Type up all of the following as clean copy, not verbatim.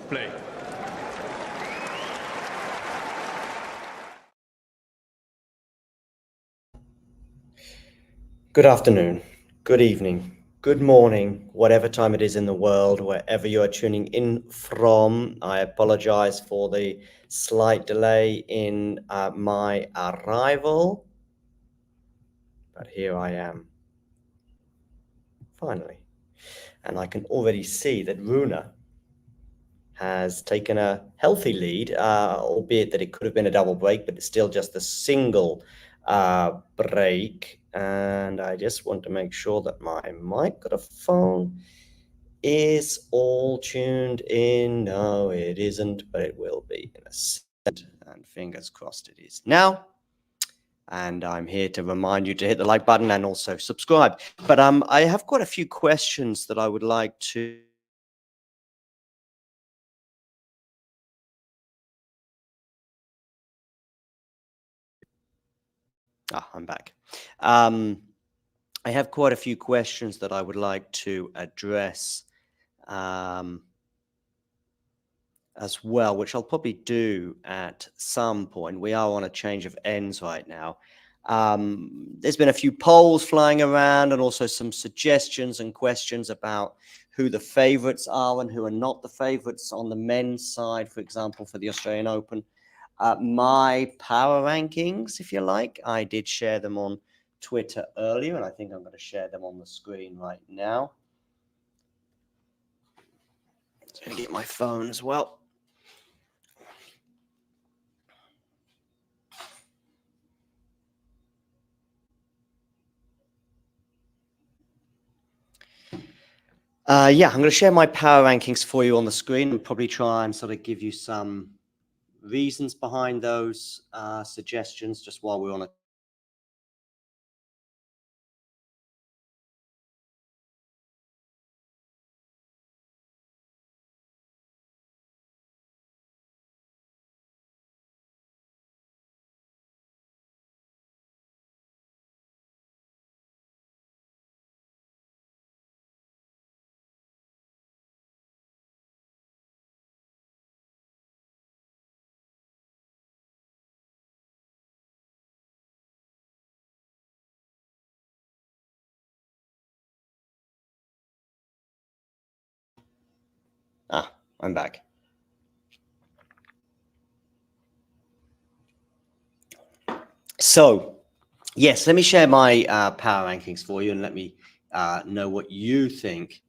Play. Good afternoon, good evening, good morning, whatever time it is in the world, wherever you are tuning in from. I apologize for the slight delay in my arrival, but here I am, finally. And I can already see that Rune has taken a healthy lead, albeit that it could have been a double break, but it's still just a single break. And I just want to make sure that my microphone is all tuned in. No, it isn't, but it will be in a second. And fingers crossed it is now. And I'm here to remind you to hit the like button and also subscribe. But I have quite a few questions that I would like to I'm back. I have quite a few questions that I would like to address as well, which I'll probably do at some point. We are on a change of ends right now. There's been a few polls flying around and also some suggestions and questions about who the favorites are and who are not the favorites on the men's side, for example, for the Australian Open. My power rankings, if you like, I did share them on Twitter earlier, and I think I'm going to share them on the screen right now. I'm going to get my phone as well. Yeah, I'm going to share my power rankings for you on the screen and probably try and sort of give you some reasons behind those suggestions just while we're on a I'm back. So, yes, let me share my power rankings for you and let me know what you think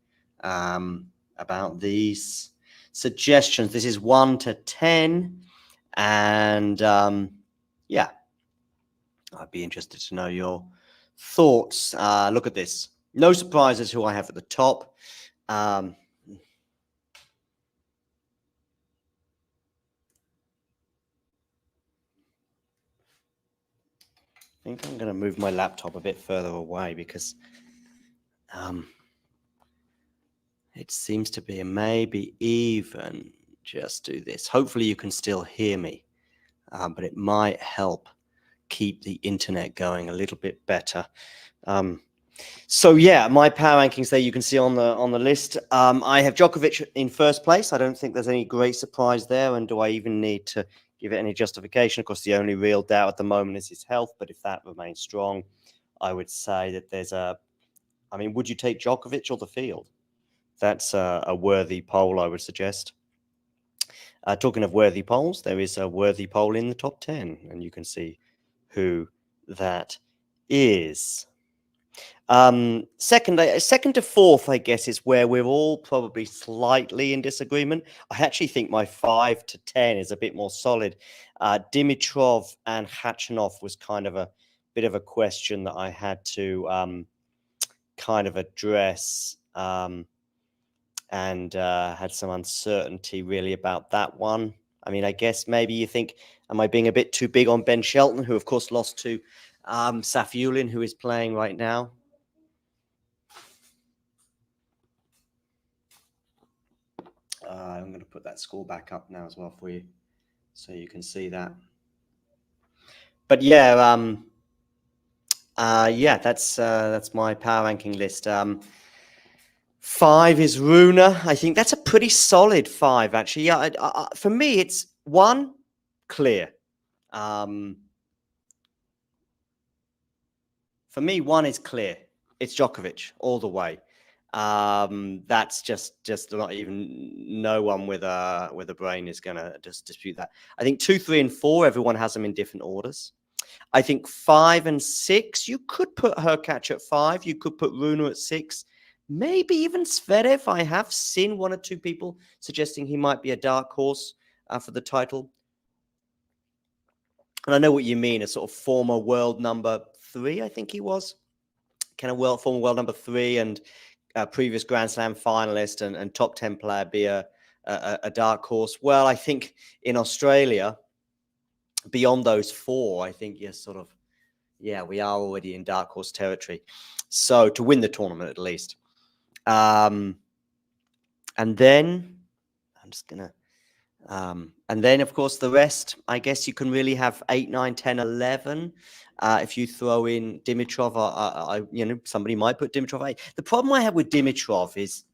about these suggestions. This is 1 to 10. And yeah, I'd be interested to know your thoughts. Look at this. No surprises who I have at the top. I think I'm going to move my laptop a bit further away because it seems to be, maybe even just do this. Hopefully you can still hear me, but it might help keep the internet going a little bit better. So yeah, my power rankings there you can see on the list. I have Djokovic in first place. I don't think there's any great surprise there. And do I even need to give it any justification? Of course, the only real doubt at the moment is his health. But if that remains strong, I would say that there's I mean, would you take Djokovic or the field? That's a worthy poll, I would suggest. Talking of worthy polls, there is a worthy poll in the top 10, and you can see who that is. Second to fourth, I guess, is where we're all probably slightly in disagreement. I actually think my 5 to 10 is a bit more solid. Dimitrov and Khachanov was kind of a bit of a question that I had to kind of address and had some uncertainty really about that one. I mean, I guess maybe you think, am I being a bit too big on Ben Shelton, who of course lost to Safiullin, who is playing right now? I'm going to put that score back up now as well for you, so you can see that. But yeah, yeah, that's my power ranking list. 5 is Rune. I think that's a pretty solid 5, actually. Yeah, for me, it's 1, clear. For me, 1 is clear. It's Djokovic all the way. That's just not even, no one with a brain is going to just dispute that. I think 2, 3, and 4, everyone has them in different orders. I think 5 and 6, you could put Hurkacz at 5. You could put Rune at 6. Maybe even Zverev. I have seen 1 or 2 people suggesting he might be a dark horse for the title. And I know what you mean, a sort of former world number 3, I think he was. Can a former world number 3 and previous Grand Slam finalist and top 10 player be a dark horse? Well, I think in Australia, beyond those 4, I think you're sort of, yeah, we are already in dark horse territory. So to win the tournament, at least. And then I'm just going to, and then, of course, the rest, I guess you can really have 8, 9, 10, 11. If you throw in Dimitrov, you know, somebody might put Dimitrov 8. The problem I have with Dimitrov is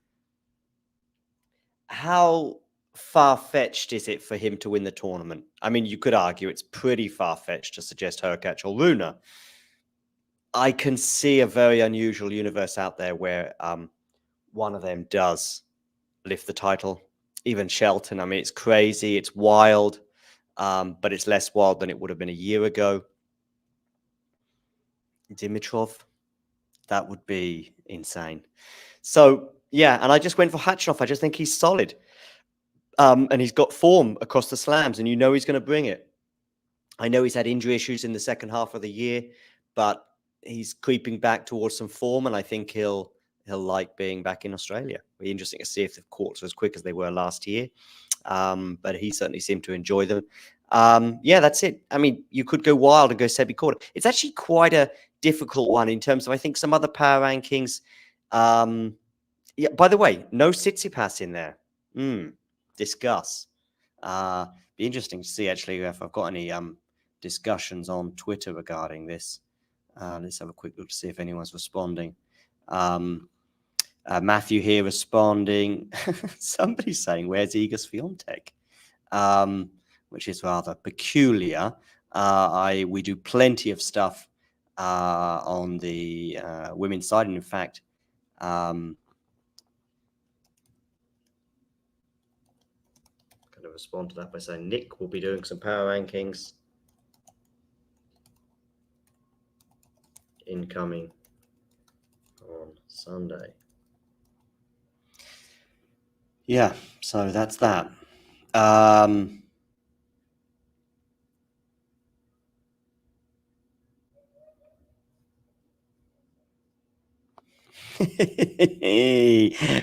how far-fetched is it for him to win the tournament? I mean, you could argue it's pretty far-fetched to suggest Hurkacz or Rune. I can see a very unusual universe out there where one of them does lift the title. Even Shelton, I mean, it's crazy, it's wild, but it's less wild than it would have been a year ago. Dimitrov, that would be insane. So, yeah, and I just went for Khachanov. I just think he's solid. And he's got form across the slams, and you know he's going to bring it. I know he's had injury issues in the second half of the year, but he's creeping back towards some form, and I think he'll like being back in Australia. It'll be interesting to see if the courts are as quick as they were last year. But he certainly seemed to enjoy them. Yeah, that's it. I mean, you could go wild and go Sebi Korda. It's actually quite a difficult one in terms of, I think, some other power rankings. Yeah, by the way, no Tsitsipas in there. Discuss. Be interesting to see, actually, if I've got any discussions on Twitter regarding this. Let's have a quick look to see if anyone's responding. Matthew here responding. Somebody's saying, where's Iga Swiatek? Which is rather peculiar. We do plenty of stuff on the women's side. And in fact, I'm going to respond to that by saying Nick will be doing some power rankings incoming on Sunday. Yeah, so that's that.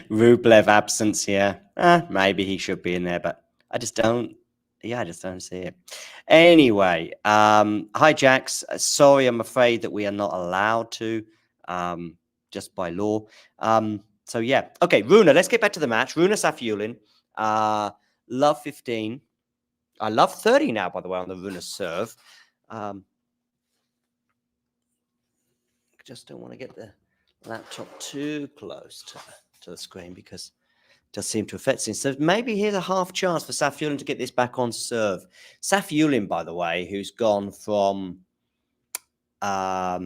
Rublev absence, yeah. Maybe he should be in there, but I just don't. Yeah, I just don't see it. Anyway, hi, Jax. Sorry, I'm afraid that we are not allowed to, just by law. So, yeah. Okay, Rune, let's get back to the match. Rune Safiullin, love 15. I love 30 now, by the way, on the Rune serve. Just don't want to get the laptop too close to the screen because it does seem to affect things. So maybe here's a half chance for Safiullin to get this back on serve. Safiullin, by the way, who's gone from, yeah,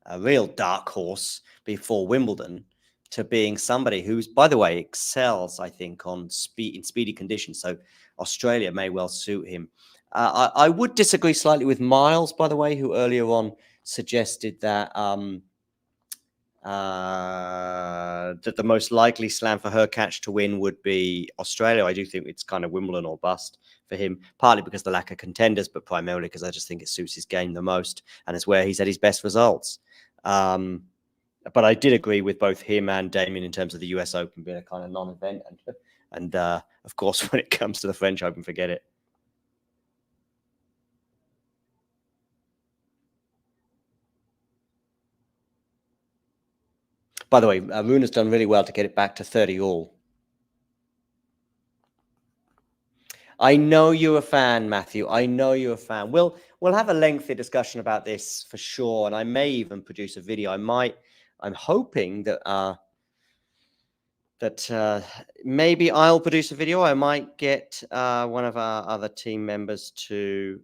a real dark horse before Wimbledon to being somebody who's, by the way, excels, I think, on speedy conditions. So Australia may well suit him. I would disagree slightly with Miles, by the way, who earlier on suggested that that the most likely slam for Hurkacz to win would be Australia. I do think it's kind of Wimbledon or bust for him, partly because of the lack of contenders, but primarily because I just think it suits his game the most, and it's where he's had his best results. But I did agree with both him and Damien in terms of the US Open being a kind of non-event, and of course, when it comes to the French Open, forget it. By the way, Rune has done really well to get it back to 30 all. I know you're a fan, Matthew. I know you're a fan. We'll have a lengthy discussion about this for sure, and I may even produce a video. I'm hoping that that maybe I'll produce a video. I might get one of our other team members to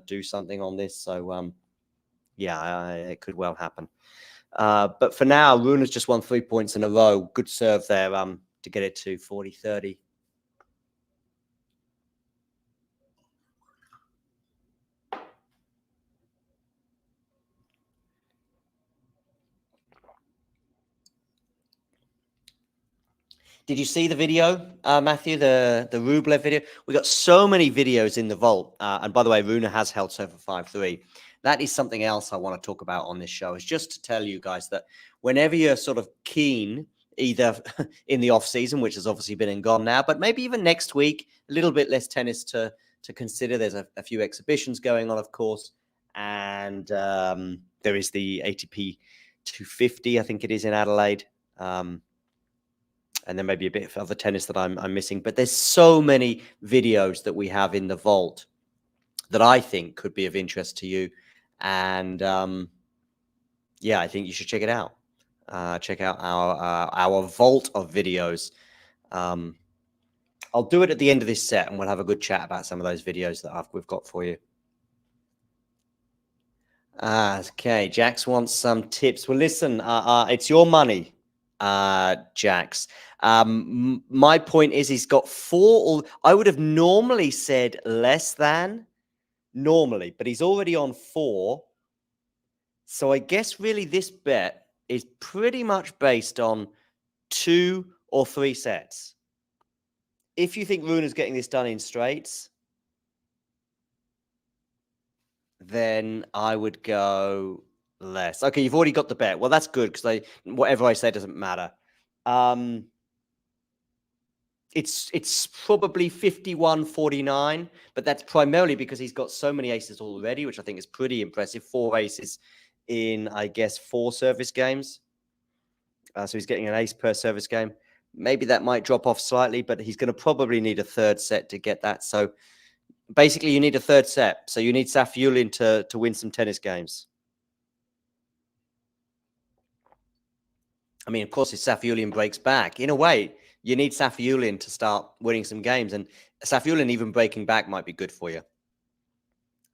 do something on this. So yeah, it could well happen. But for now, Rune has just won 3 points in a row. Good serve there to get it to 40-30. Did you see the video, Matthew, the Rublev video? We got so many videos in the vault. And by the way, Rune has held serve for 5-3. That is something else I want to talk about on this show, is just to tell you guys that whenever you're sort of keen, either in the off season, which has obviously been and gone now, but maybe even next week, a little bit less tennis to consider. There's a few exhibitions going on, of course. And there is the ATP 250, I think it is, in Adelaide. And then maybe a bit of other tennis that I'm missing. But there's so many videos that we have in the vault that I think could be of interest to you. And yeah, I think you should check it out. Check out our vault of videos. I'll do it at the end of this set, and we'll have a good chat about some of those videos that we've got for you. Okay, Jax wants some tips. Well, listen, it's your money. Jax. My point is he's got 4, or I would have normally said less than normally, but he's already on 4. So I guess really this bet is pretty much based on 2 or 3 sets. If you think Rune is getting this done in straights, then I would go less. Okay, you've already got the bet. Well, that's good, because whatever I say doesn't matter. It's probably 51-49, but that's primarily because he's got so many aces already, which I think is pretty impressive. 4 aces in, I guess, 4 service games. So he's getting an ace per service game. Maybe that might drop off slightly, but he's going to probably need a 3rd set to get that. So basically, you need a 3rd set. So you need Safiullin to win some tennis games. I mean, of course, if Safiullin breaks back, in a way, you need Safiullin to start winning some games. And Safiullin even breaking back might be good for you.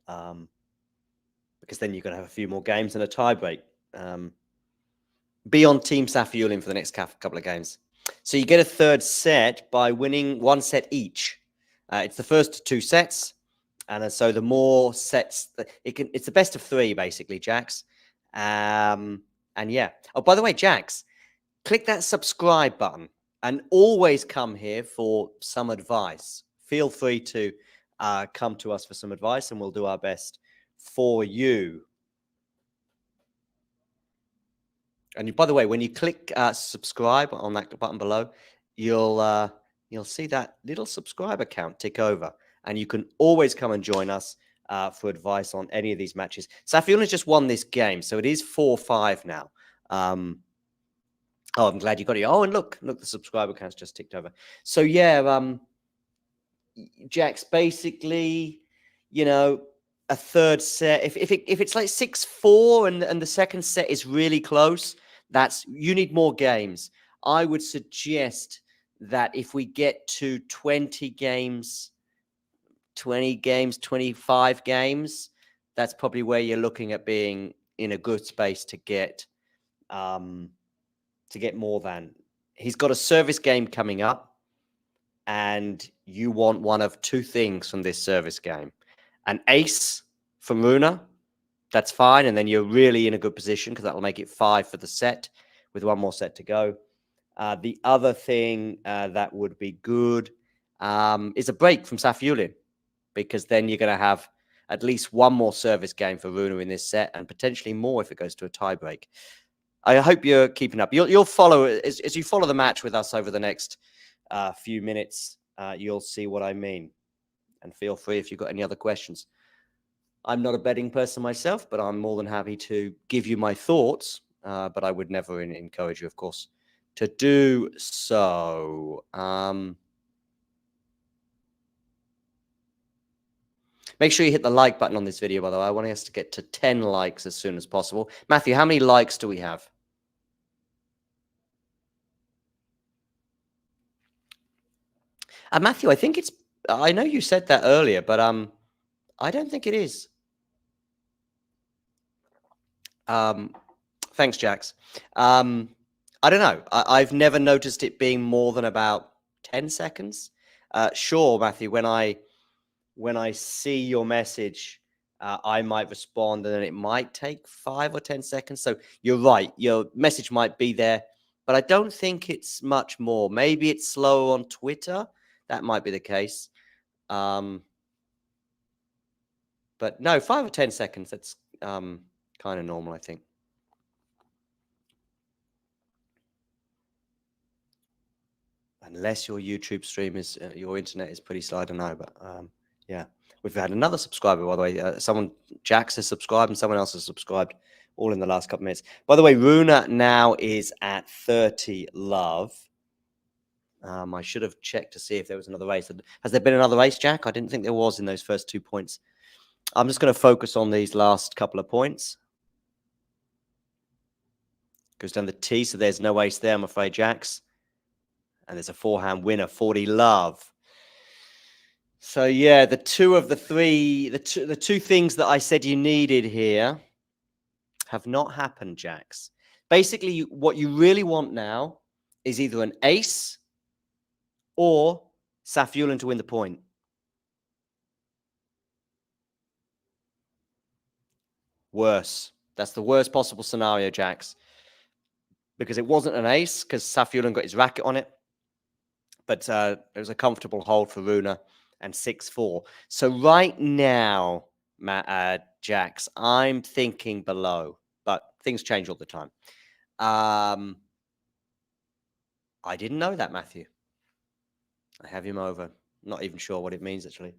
Because then you're going to have a few more games and a tie break. Be on Team Safiullin for the next couple of games. So you get a 3rd set by winning 1 set each. It's the first 2 sets. And so the more sets, it's the best of 3, basically, Jax. And yeah. Oh, by the way, Jax, click that subscribe button and always come here for some advice. Feel free to come to us for some advice, and we'll do our best for you. And by the way, when you click subscribe on that button below, you'll see that little subscriber count tick over, and you can always come and join us for advice on any of these matches. Safiullin has just won this game, so it is 4-5 now. Oh, I'm glad you got it. Oh, and look, the subscriber count's just ticked over. So yeah, Jax, basically, you know, a 3rd set. If it's like 6-4 and the 2nd set is really close, you need more games. I would suggest that if we get to 20 games, 25 games, that's probably where you're looking at being in a good space to get more than. He's got a service game coming up, and you want one of 2 things from this service game. An ace from Rune, that's fine, and then you're really in a good position, because that will make it 5 for the set with 1 more set to go. The other thing that would be good is a break from Safiullin, because then you're going to have at least 1 more service game for Rune in this set, and potentially more if it goes to a tie break. I hope you're keeping up. You'll follow, as you follow the match with us over the next few minutes, you'll see what I mean. And feel free if you've got any other questions. I'm not a betting person myself, but I'm more than happy to give you my thoughts. But I would never encourage you, of course, to do so. Make sure you hit the like button on this video, by the way. I want us to get to 10 likes as soon as possible. Matthew, how many likes do we have? Matthew, I think it's. I know you said that earlier, but I don't think it is. Thanks, Jax. I don't know. I've never noticed it being more than about 10 seconds. Sure, Matthew. When I see your message, I might respond, and then it might take 5 or 10 seconds. So you're right. Your message might be there, but I don't think it's much more. Maybe it's slower on Twitter. That might be the case. But no, 5 or 10 seconds. That's kind of normal, I think. Unless your YouTube stream is your internet is pretty slow, I don't know, but yeah, we've had another subscriber, by the way. Someone, Jax, has subscribed and someone else has subscribed, all in the last couple of minutes. By the way, Rune now is at 30 love. I should have checked to see if there was another race. Has there been another race, Jack? I didn't think there was in those first 2 points. I'm just going to focus on these last couple of points. Goes down the T, so there's no ace there, I'm afraid, Jax. And there's a forehand winner, 40 love. So yeah, the two things that I said you needed here have not happened, Jax. Basically, what you really want now is either an ace or Safiullin to win the point. Worse. That's the worst possible scenario, Jax. Because it wasn't an ace, because Safiullin got his racket on it. But it was a comfortable hold for Rune and 6-4. So right now, Jax, I'm thinking below, but things change all the time. I didn't know that, Matthew. I have him over. Not even sure what it means, actually.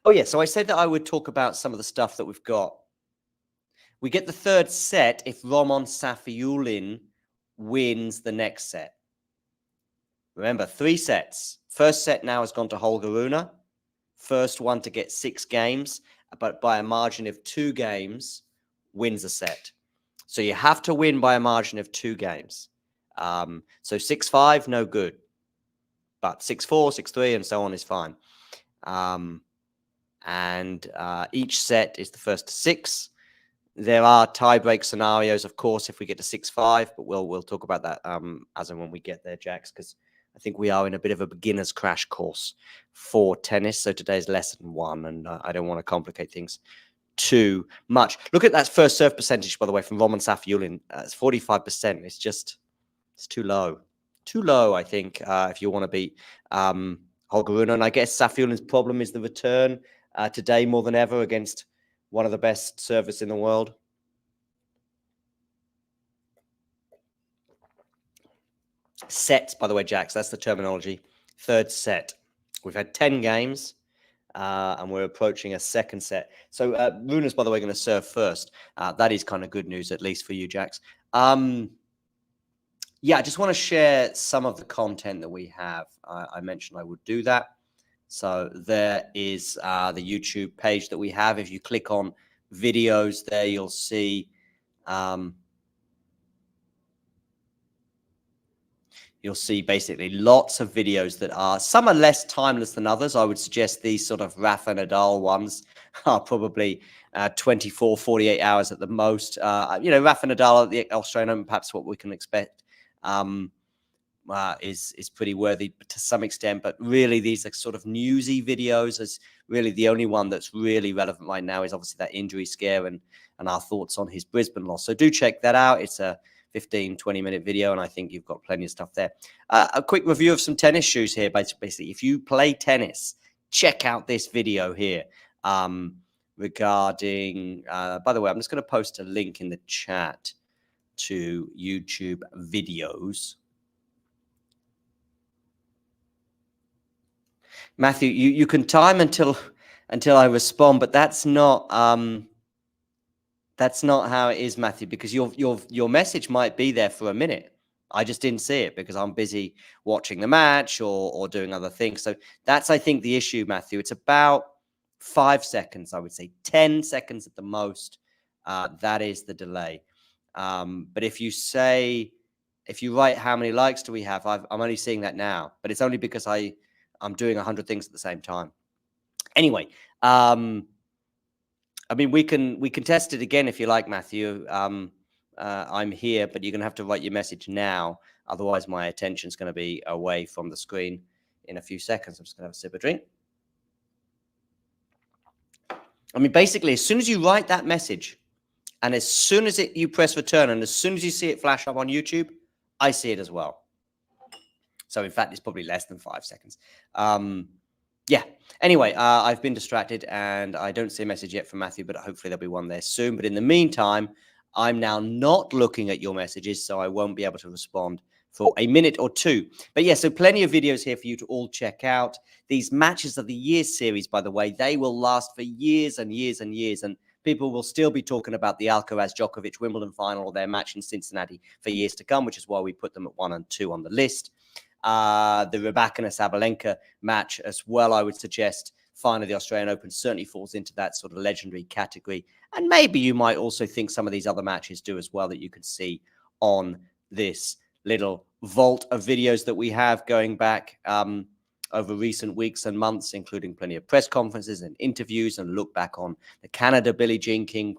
Oh, yeah. So I said that I would talk about some of the stuff that we've got. We get the third set if Roman Safiullin wins the next set. Remember, 3 sets. First set now has gone to Holger Rune. First one to get 6 games, but by a margin of 2 games, wins a set. So you have to win by a margin of 2 games. So 6-5, no good. But 6-4, 6-3, and so on is fine. Each set is the first to 6. There are tie-break scenarios, of course, if we get to 6-5, but we'll talk about that as and when we get there, Jax, because I think we are in a bit of a beginner's crash course for tennis. So today's lesson 1, and I don't want to complicate things too much. Look at that first serve percentage, by the way, from Roman Safiullin. It's 45%. It's too low. Too low, I think, if you want to beat Holger Rune. And I guess Safiullin's problem is the return today more than ever against one of the best servers in the world. Sets, by the way, Jax, that's the terminology. Third set. We've had 10 games, and we're approaching a second set. So Rune's, by the way, going to serve first. That is kind of good news, at least for you, Jax. Yeah, I just want to share some of the content that we have. I mentioned I would do that. So there is the YouTube page that we have. If you click on videos there, you'll see basically lots of videos that are, some are less timeless than others. I would suggest these sort of Rafa Nadal ones are probably 24, 48 hours at the most. Rafa Nadal at the Australian Open, perhaps what we can expect is pretty worthy to some extent. But really, these are sort of newsy videos. As really the only one that's really relevant right now is obviously that injury scare and our thoughts on his Brisbane loss. So do check that out. It's a 15, 20-minute video, and I think you've got plenty of stuff there. A quick review of some tennis shoes here. Basically, if you play tennis, check out this video here regarding, by the way, I'm just going to post a link in the chat to YouTube videos. Matthew, you can time until I respond, but that's not how it is, Matthew, because your message might be there for a minute. I just didn't see it because I'm busy watching the match or doing other things. So that's, I think, the issue, Matthew. It's about 5 seconds, I would say 10 seconds at the most. That is the delay. But if you write how many likes do we have, I'm only seeing that now, but it's only because I I'm doing 100 things at the same time. Anyway, I mean, we can test it again if you like, Matthew. I'm here, but you're going to have to write your message now. Otherwise, my attention's going to be away from the screen in a few seconds. I'm just going to have a sip of drink. I mean, basically, as soon as you write that message, and as soon as you press return, and as soon as you see it flash up on YouTube, I see it as well. So, in fact, it's probably less than 5 seconds. Yeah. Anyway, I've been distracted and I don't see a message yet from Matthew, but hopefully there'll be one there soon. But in the meantime, I'm now not looking at your messages, so I won't be able to respond for a minute or two. But yeah, so plenty of videos here for you to all check out. These matches of the year series, by the way, they will last for years and years and years. And people will still be talking about the Alcaraz-Djokovic Wimbledon final or their match in Cincinnati for years to come, which is why we put them at 1 and 2 on the list. The Rybakina-Sabalenka match as well, I would suggest. Finally, the Australian Open certainly falls into that sort of legendary category. And maybe you might also think some of these other matches do as well that you can see on this little vault of videos that we have going back over recent weeks and months, including plenty of press conferences and interviews, and look back on the Canada Billie Jean King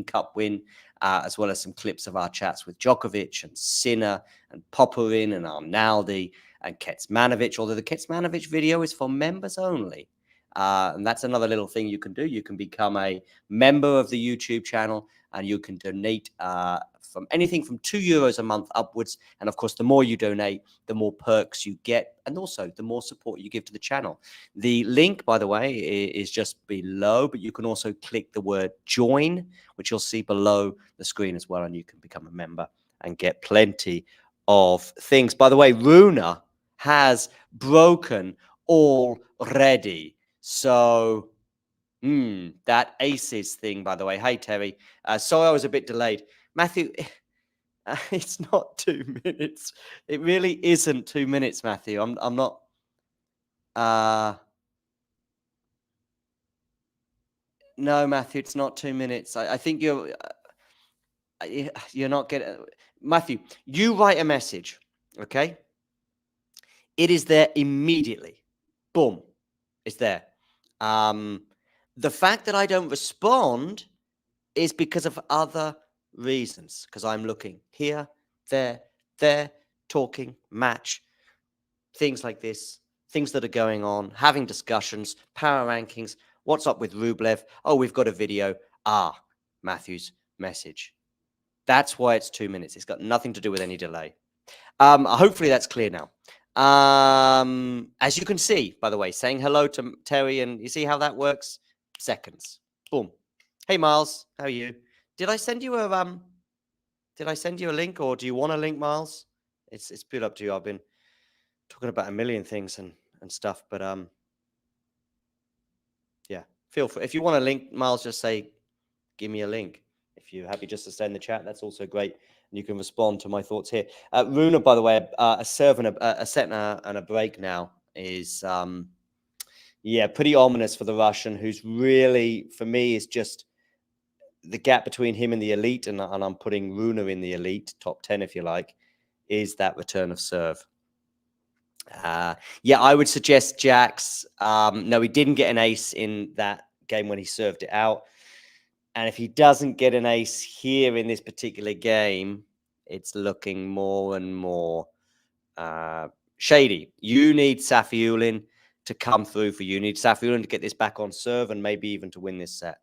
Cup win, as well as some clips of our chats with Djokovic and Sinner and Popyrin and Arnaldi and Kecmanovic, although the Kecmanovic video is for members only. And that's another little thing you can do. You can become a member of the YouTube channel and you can donate from anything from €2 a month upwards. And of course, the more you donate, the more perks you get, and also the more support you give to the channel. The link, by the way, is just below, but you can also click the word join, which you'll see below the screen as well, and you can become a member and get plenty of things. By the way, Rune has broken already. So that aces thing, by the way. Hey, Terry. Sorry I was a bit delayed. Matthew, it's not 2 minutes. It really isn't 2 minutes, Matthew. I'm not. No, Matthew, it's not 2 minutes. I think you're not getting. Matthew, you write a message, okay? It is there immediately. Boom, it's there. The fact that I don't respond is because of other reasons, because I'm looking here, there, talking, match, things like this, things that are going on, having discussions, power rankings, what's up with Rublev? Oh, we've got a video. Matthew's message. That's why it's 2 minutes. It's got nothing to do with any delay. Hopefully that's clear now. As you can see, by the way, saying hello to Terry, and you see how that works? Seconds. Boom. Hey, Miles, how are you? Did I send you a link, or do you want a link, Miles? It's put up to you. I've been talking about a million things and stuff, but yeah, feel free. If you want a link, Miles, just say, give me a link. If you're happy just to stay in the chat, that's also great. And you can respond to my thoughts here. Rune, by the way, a serve and a set and a break now is, pretty ominous for the Russian, who's really, for me, is just the gap between him and the elite, and I'm putting Rune in the elite, top 10, if you like, is that return of serve. I would suggest jacks. No, he didn't get an ace in that game when he served it out. And if he doesn't get an ace here in this particular game, it's looking more and more shady. You need Safiullin to come through for you. You need Safiullin to get this back on serve and maybe even to win this set.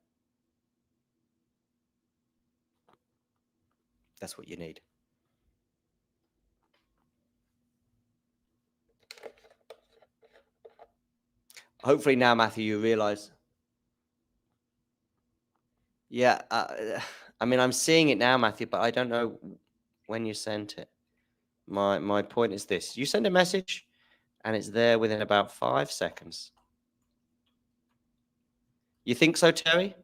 That's what you need. Hopefully now, Matthew, you realize. Yeah, I mean, I'm seeing it now, Matthew, but I don't know when you sent it. My point is this. You send a message, and it's there within about 5 seconds. You think so, Terry?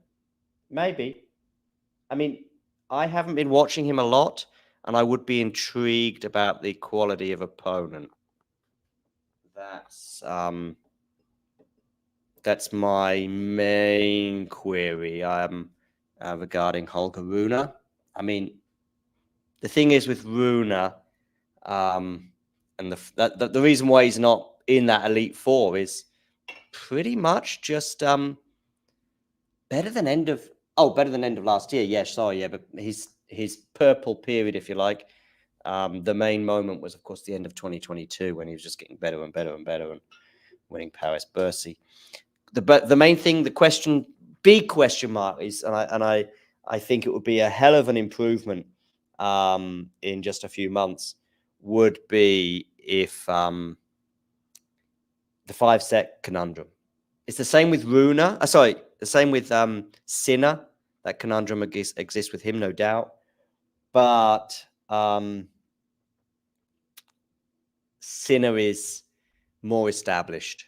Maybe. I mean, I haven't been watching him a lot, and I would be intrigued about the quality of opponent. That's my main query regarding Holger Rune. I mean, the thing is with Rune, and the reason why he's not in that Elite Four is pretty much just better than end of last year. Yeah, sorry, yeah, but his purple period, if you like, the main moment was, of course, the end of 2022 when he was just getting better and better and better and winning Paris-Bercy. The main thing, big question mark is, and I think it would be a hell of an improvement in just a few months, would be if the 5-set conundrum. It's the same with Rune. The same with Sinner. That conundrum exists with him, no doubt. But Sinner is more established.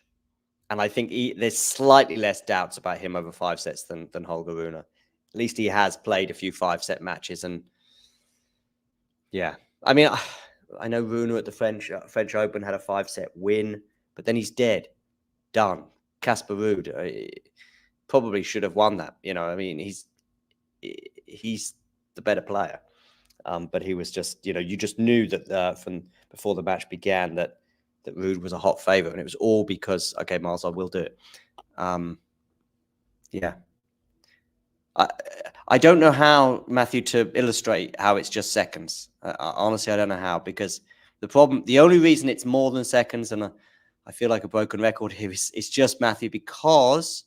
And I think there's slightly less doubts about him over 5 sets than Holger Rune. At least he has played a few 5-set matches. And yeah, I mean, I know Rune at the French Open had a 5-set win, but then he's dead. Done. Casper Ruud probably should have won that. You know, I mean, he's the better player. But he was just, you just knew that from before the match began that Ruud was a hot favorite, and it was all because, okay, Miles, I will do it. Yeah. I don't know how, Matthew, to illustrate how it's just seconds. Honestly, I don't know how, because the only reason it's more than seconds, and I feel like a broken record here, is just, Matthew, because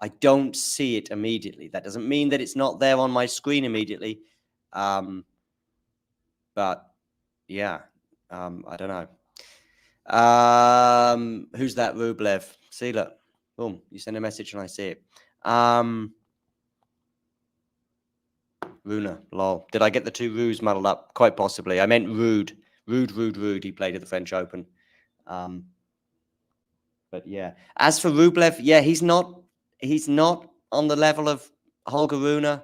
I don't see it immediately. That doesn't mean that it's not there on my screen immediately. But yeah, I don't know. Who's that? Rublev. See, look, boom, you send a message and I see it. Rune, lol. Did I get the two Rues muddled up? Quite possibly. I meant Rude. Rude. He played at the French Open. But yeah, as for Rublev, yeah, he's not on the level of Holger Rune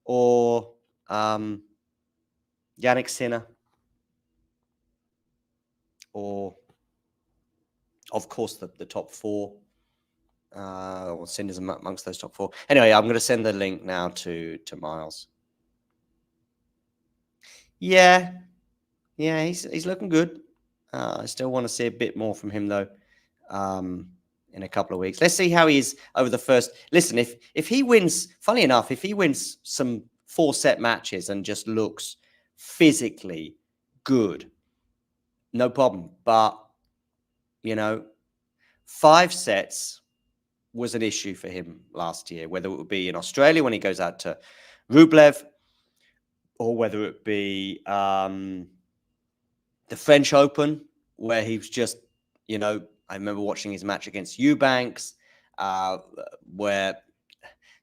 or Yannick Sinner, or of course the top 4. Or Sinner's amongst those top 4. Anyway, I'm going to send the link now to Miles. Yeah, he's looking good. I still want to see a bit more from him though. In a couple of weeks, let's see how he is over the first. Listen, if he wins, funny enough, if he wins some 4-set matches and just looks physically good, no problem. But 5 sets was an issue for him last year, whether it would be in Australia when he goes out to Rublev, or whether it be the French Open, where he was just, I remember watching his match against Eubanks, where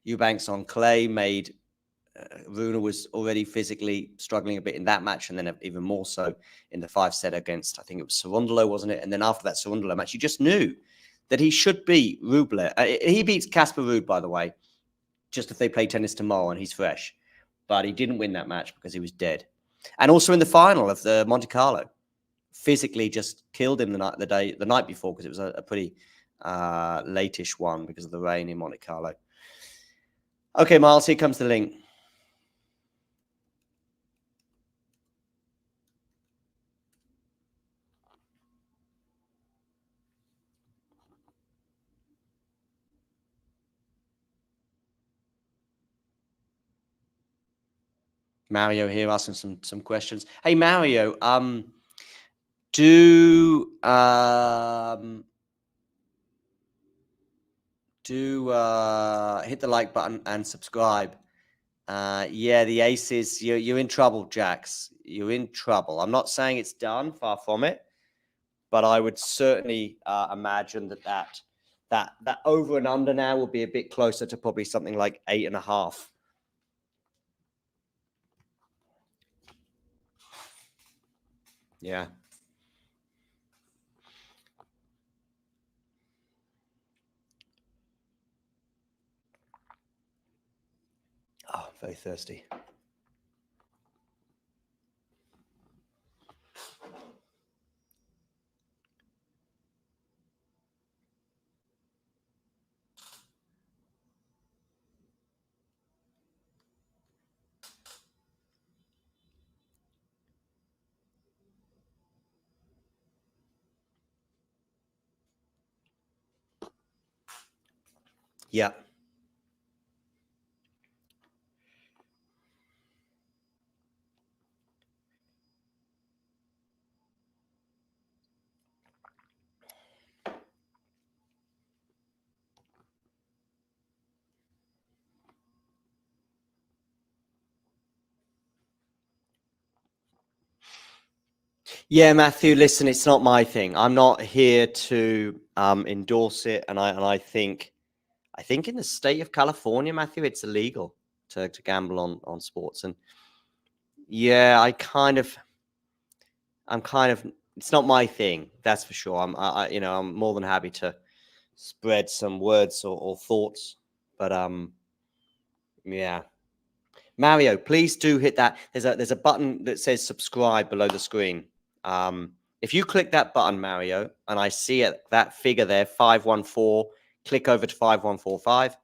Eubanks on clay made Rune was already physically struggling a bit in that match, and then even more so in the 5-set against, I think it was Cerundolo, wasn't it? And then after that Cerundolo match, you just knew that he should beat Rublev. He beats Casper Ruud, by the way, just if they play tennis tomorrow and he's fresh. But he didn't win that match because he was dead. And also in the final of the Monte Carlo, physically just killed him the night before, because it was a pretty late-ish one because of the rain in Monte Carlo. Okay, Miles, here comes the link. Mario here asking some questions. Hey, Mario, do hit the like button and subscribe. Yeah, the aces, you're in trouble, Jax. You're in trouble. I'm not saying it's done, far from it, but I would certainly imagine that over and under now will be a bit closer to probably something like 8.5. Yeah. Oh, very thirsty. Yeah. Yeah, Matthew, listen, it's not my thing. I'm not here to endorse it. And I think in the state of California, Matthew, it's illegal to gamble on sports. And yeah, I'm kind of, it's not my thing, that's for sure. I'm more than happy to spread some words or thoughts, but yeah. Mario, please do hit that. There's a button that says subscribe below the screen. If you click that button, Mario, and I see it, that figure there, 514, click over to 5145.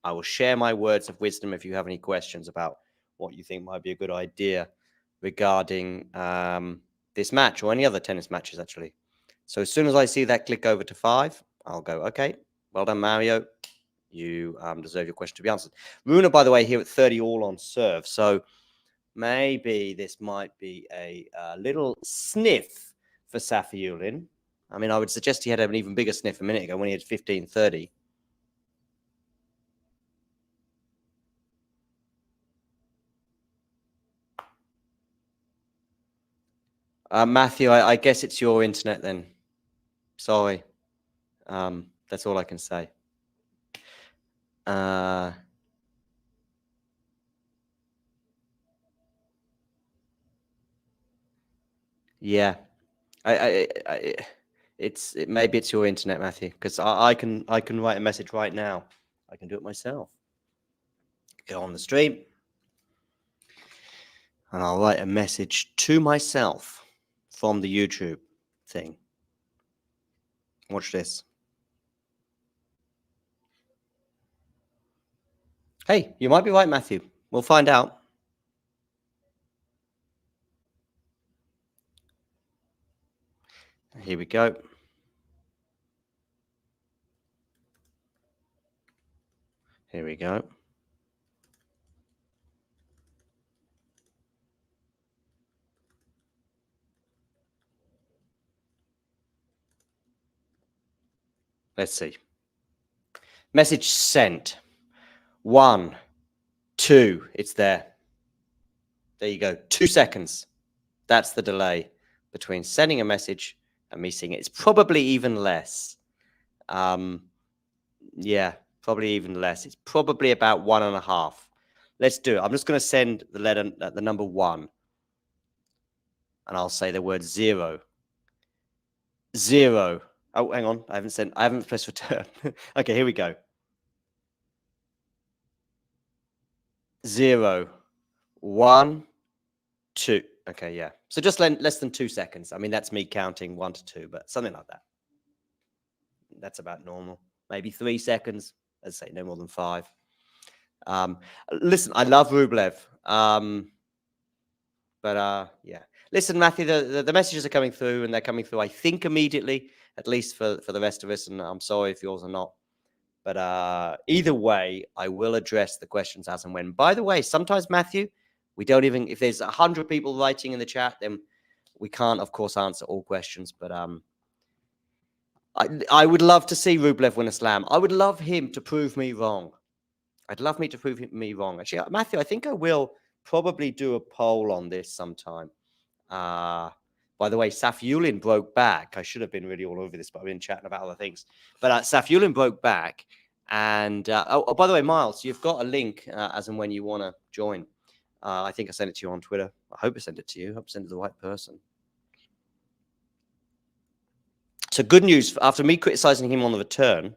I will share my words of wisdom if you have any questions about what you think might be a good idea regarding this match or any other tennis matches, actually. So as soon as I see that click over to 5, I'll go, okay, well done, Mario. You deserve your question to be answered. Rune, by the way, here at 30 all on serve. So maybe this might be a little sniff for Safiullin. I mean, I would suggest he had an even bigger sniff a minute ago when he had 15-30. Matthew, I guess it's your internet then. Sorry. That's all I can say. Yeah. Maybe it's your internet, Matthew, because I can write a message right now. I can do it myself. Go on the stream, and I'll write a message to myself from the YouTube thing. Watch this. Hey, you might be right, Matthew. We'll find out. Here we go. Here we go. Let's see. Message sent. 1, 2. It's there. There you go. 2 seconds. That's the delay between sending a message and me seeing it. It's probably even less. Yeah, probably even less. It's probably about 1.5. Let's do it. I'm just going to send the number 1. And I'll say the word 0. 0. Oh, hang on. I haven't pressed return. Okay, here we go. 0, 1, 2. Okay, yeah. So just less than 2 seconds. I mean, that's me counting 1 to 2, but something like that. That's about normal. Maybe 3 seconds. Let's say no more than 5. Listen, I love Rublev. But yeah. Listen, Matthew, the messages are coming through, and they're coming through, I think, immediately, at least for the rest of us. And I'm sorry if yours are not. But either way, I will address the questions as and when. By the way, sometimes, Matthew, we don't even, if there's 100 people writing in the chat, then we can't, of course, answer all questions. But I would love to see Rublev win a slam. I would love him to prove me wrong. I'd love me to prove me wrong. Actually, Matthew, I think I will probably do a poll on this sometime. By the way, Safiullin broke back. I should have been really all over this, but I've been chatting about other things. But Safiullin broke back. And by the way, Miles, you've got a link as and when you want to join. I think I sent it to you on Twitter. I hope I sent it to you. I hope I sent it to the right person. So good news. After me criticizing him on the return,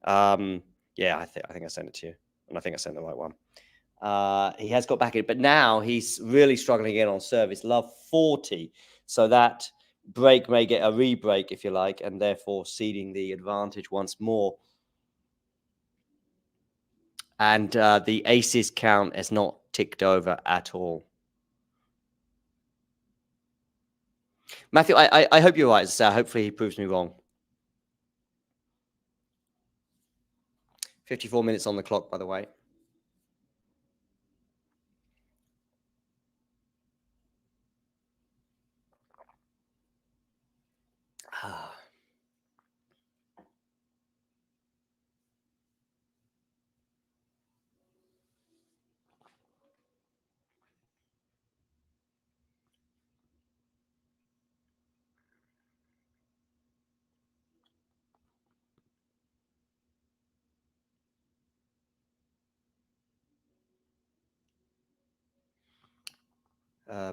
yeah, I think I sent it to you. And I think I sent the right one. He has got back in, but now he's really struggling again on service. Love 40. So that break may get a re-break, if you like, and therefore ceding the advantage once more. And the aces count has not ticked over at all. Matthew, I hope you're right. So hopefully he proves me wrong. 54 minutes on the clock, by the way.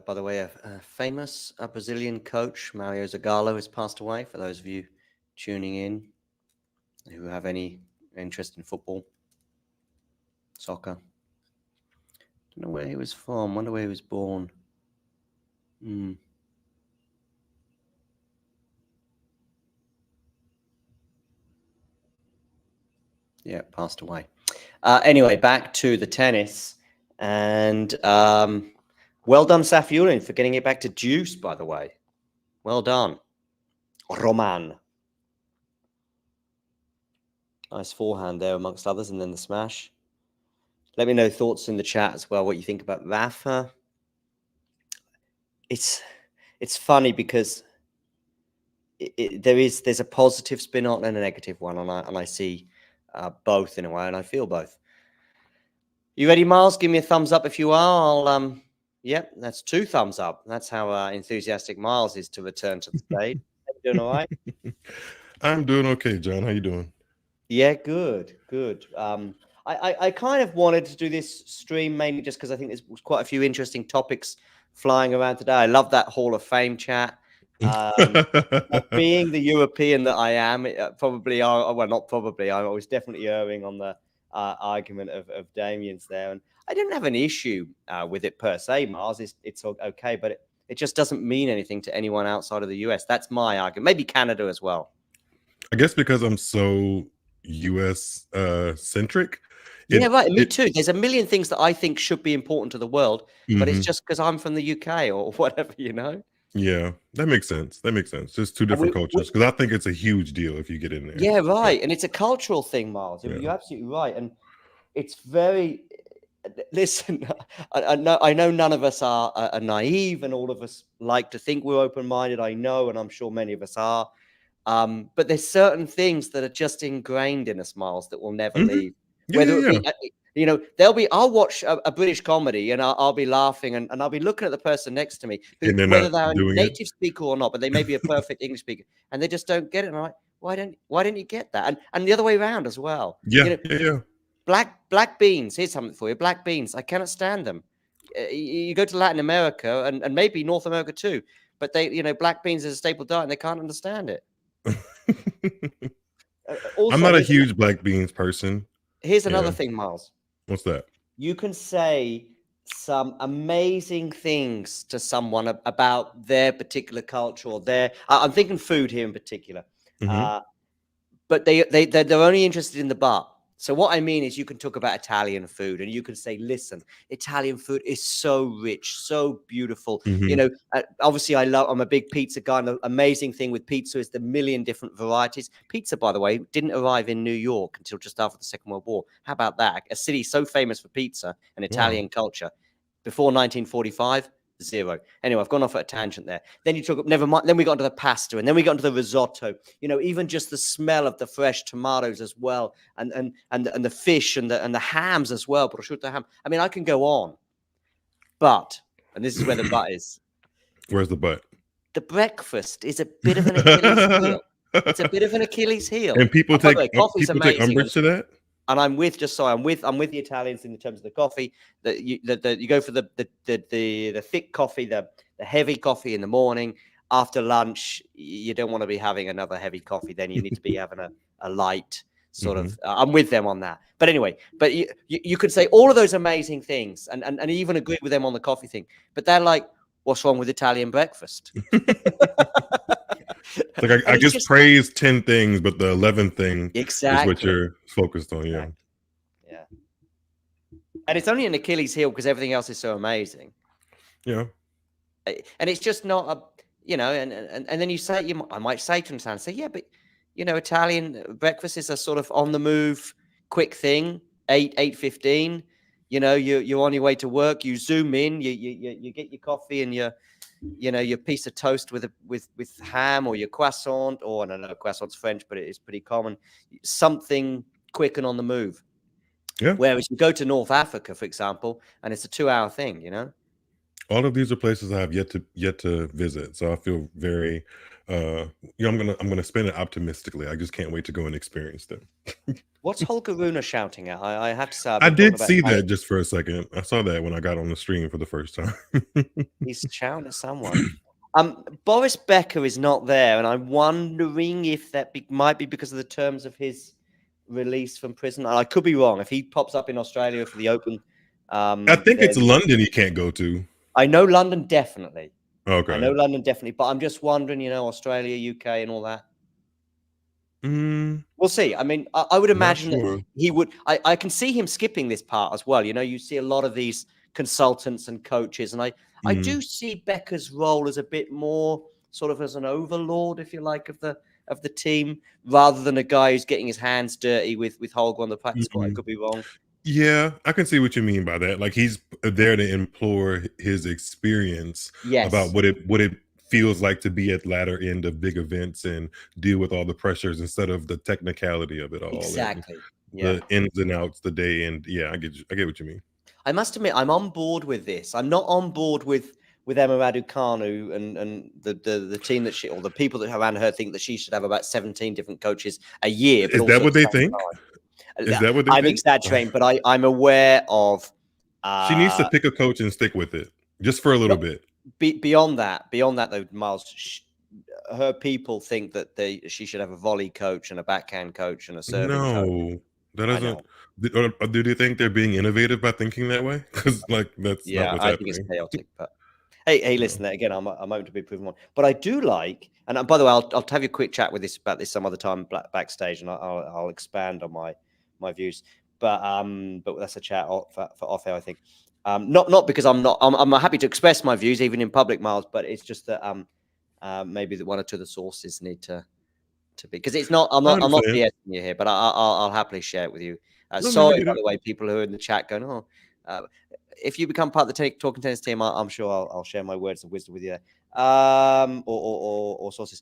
By the way, a famous Brazilian coach, Mario Zagallo, has passed away. For those of you tuning in who have any interest in football, soccer. Don't know where he was from. Wonder where he was born. Yeah, passed away. Anyway, back to the tennis. And well done, Safiullin, for getting it back to deuce, by the way. Well done. Roman. Nice forehand there, amongst others, and then the smash. Let me know thoughts in the chat as well, what you think about Rafa. It's funny because there's a positive spin on and a negative one, and I see both in a way, and I feel both. You ready, Miles? Give me a thumbs up if you are. I'll yep, that's 2 thumbs up. That's how enthusiastic Miles is to return to the stage. How you doing all right? I'm doing okay, John. How you doing? Yeah, good. I kind of wanted to do this stream mainly just because I think there's quite a few interesting topics flying around today. I love that Hall of Fame chat. Being the European that I am, probably, well, not probably, I was definitely erring on the argument of Damien's there. And I didn't have an issue with it per se, Mars. It's okay, but it just doesn't mean anything to anyone outside of the US. That's my argument. Maybe Canada as well. I guess because I'm so US centric. Yeah, right. Me too. There's a million things that I think should be important to the world, but it's Mhm. just because I'm from the UK or whatever, you know? Yeah, that makes sense. That makes sense. Just 2 different cultures, because I think it's a huge deal if you get in there. Yeah, right. And it's a cultural thing, Miles. Yeah. You're absolutely right. And it's very... Listen, I know none of us are naive, and all of us like to think we're open-minded. I know, and I'm sure many of us are. But there's certain things that are just ingrained in us, Miles, that will never leave. Whether it be, you know, I'll watch a British comedy and I'll be laughing and I'll be looking at the person next to me, who, whether they're a native speaker or not, but they may be a perfect English speaker, and they just don't get it. And I'm like, why don't you get that? And the other way around as well. Yeah, you know, Black beans. Here's something for you. Black beans. I cannot stand them. You go to Latin America and maybe North America too, but they, you know, black beans is a staple diet and they can't understand it. Also, I'm not a huge black beans person. Here's another thing, Miles. What's that? You can say some amazing things to someone about their particular culture or I'm thinking food here in particular. But they're only interested in the but. So what I mean is, you can talk about Italian food and you can say, listen, Italian food is so rich, so beautiful. You know, obviously I'm a big pizza guy. And the amazing thing with pizza is the million different varieties. Pizza, by the way, didn't arrive in New York until just after the Second World War. How about that? A city so famous for pizza and Italian culture. Before 1945, zero. Anyway, I've gone off at a tangent there. Then you talk, never mind. Then we got into the pasta, and then we got into the risotto. You know, even just the smell of the fresh tomatoes as well, and the fish and the hams as well, prosciutto ham. I mean, I can go on, but, and this is where the but is. Where's the but? The breakfast is a bit of an Achilles heel. It's a bit of an Achilles heel. And people take amazing. umbrage to that. And I'm with the Italians in terms of the coffee. That you go for the thick coffee, the heavy coffee in the morning. After lunch, you don't want to be having another heavy coffee. Then you need to be having a light sort of. I'm with them on that. But anyway, but you could say all of those amazing things, and even agree with them on the coffee thing. But they're like, what's wrong with Italian breakfast? Like I just praised 10 things, but the 11th thing is what you're focused on. Yeah. And it's only an Achilles heel because everything else is so amazing. Yeah. And it's just not a, you know, and then you say, I might say to them, say, yeah, but, you know, Italian breakfast is a sort of on the move, quick thing, 8:15. You know, you're on your way to work. You zoom in. You get your coffee and your piece of toast with ham or your croissant, or I don't know, croissant's French, but it is pretty common. Something quick and on the move. Yeah. Whereas you go to North Africa, for example, and it's a 2-hour thing, you know? All of these are places I have yet to visit. So I feel very I'm gonna spend it optimistically. I just can't wait to go and experience them. What's Holger Rune shouting at? I have to say, I've I been talking did about see that just for a second. I saw that when I got on the stream for the first time. he's shouting at someone. Boris Becker is not there, and I'm wondering if that might be because of the terms of his release from prison. I could be wrong. If he pops up in Australia for the Open, I think it's London he can't go to. I know London definitely. Okay. I know London definitely, but I'm just wondering, you know, Australia, UK, and all that. We'll see. I mean, I would imagine that he would. I can see him skipping this part as well. You know, you see a lot of these consultants and coaches, and I do see Becker's role as a bit more sort of as an overlord, if you like, of the team, rather than a guy who's getting his hands dirty with Holger on the practice court. I could be wrong. Yeah, I can see what you mean by that. Like, he's there to implore his experience about what it feels like to be at latter end of big events and deal with all the pressures instead of the technicality of it all. Exactly. The ins and outs, the day, and I get what you mean. I must admit, I'm on board with this. I'm not on board with Emma Raducanu and the team that or the people that around her think that she should have about 17 different coaches a year. Is that what they think? Is that what they think? I'm exaggerating, but I'm aware of. She needs to pick a coach and stick with it just for a little bit. Beyond that, though, Miles, her people think that she should have a volley coach and a backhand coach and a serving coach. No, that doesn't. Do you think they're being innovative by thinking that way? Because that's not what's happening. I think it's chaotic. But hey, listen, again, I'm open to be proven wrong. But I do like, and by the way, I'll have you a quick chat about this some other time backstage, and I'll expand on my views. But that's a chat for off air, I think. Not because I'm happy to express my views even in public, Miles, but it's just that maybe that one or two of the sources need to be, because it's not. I'm not BSing you here, but I'll happily share it with you. Sorry, by the way, people who are in the chat going, if you become part of the Talking Tennis team, I'm sure I'll share my words of wisdom with you, or sources.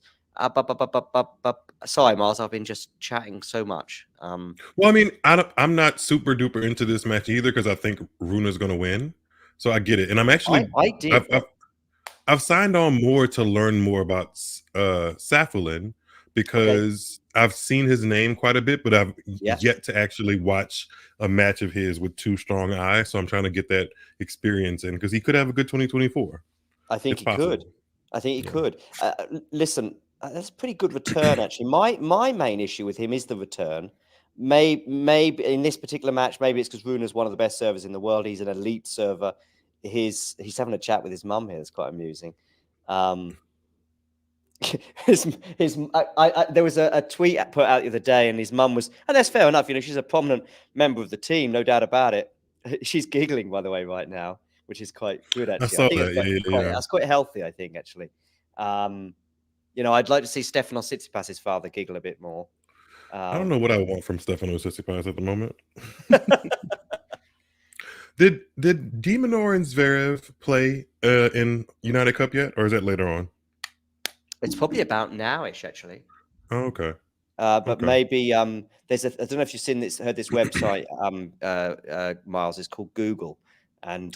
Sorry, Miles, I've been just chatting so much. Well, I mean, I'm not super duper into this match either because I think Rune is going to win. So I get it, and I'm actually I've signed on more to learn more about Safiullin because I've seen his name quite a bit, but I've yet to actually watch a match of his with two strong eyes. So I'm trying to get that experience in because he could have a good 2024. I think he could. I think he could. Listen. That's a pretty good return, actually. My main issue with him is the return. Maybe in this particular match, maybe it's because Rune is one of the best servers in the world. He's an elite server. He's having a chat with his mum here. It's quite amusing. There was a tweet put out the other day, and his mum was, and that's fair enough. You know, she's a prominent member of the team, no doubt about it. She's giggling, by the way, right now, which is quite good, actually. I saw that. That's quite healthy, I think, actually. You know, I'd like to see Stefanos Tsitsipas' father giggle a bit more. I don't know what I want from Stefanos Tsitsipas at the moment. Did De Minaur and Zverev play in United Cup yet, or is that later on? It's probably about now-ish, actually. Oh, okay. But maybe there's I don't know if you've heard this website, Miles. It's called Google, and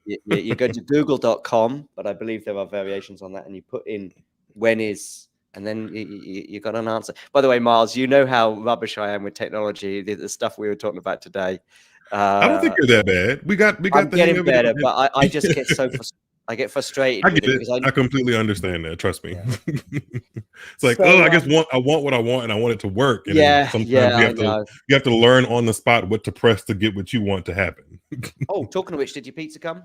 you go to google.com, but I believe there are variations on that, and you put in when is, and then you got an answer. By the way, Miles, you know how rubbish I am with technology. The stuff we were talking about today. I don't think you're that bad. We got. I'm getting better, but I just get so I get frustrated. I get it. I completely understand that. Trust me. It's like, I guess I want what I want, and I want it to work. And sometimes you have to learn on the spot what to press to get what you want to happen. Oh, talking of which, did your pizza come?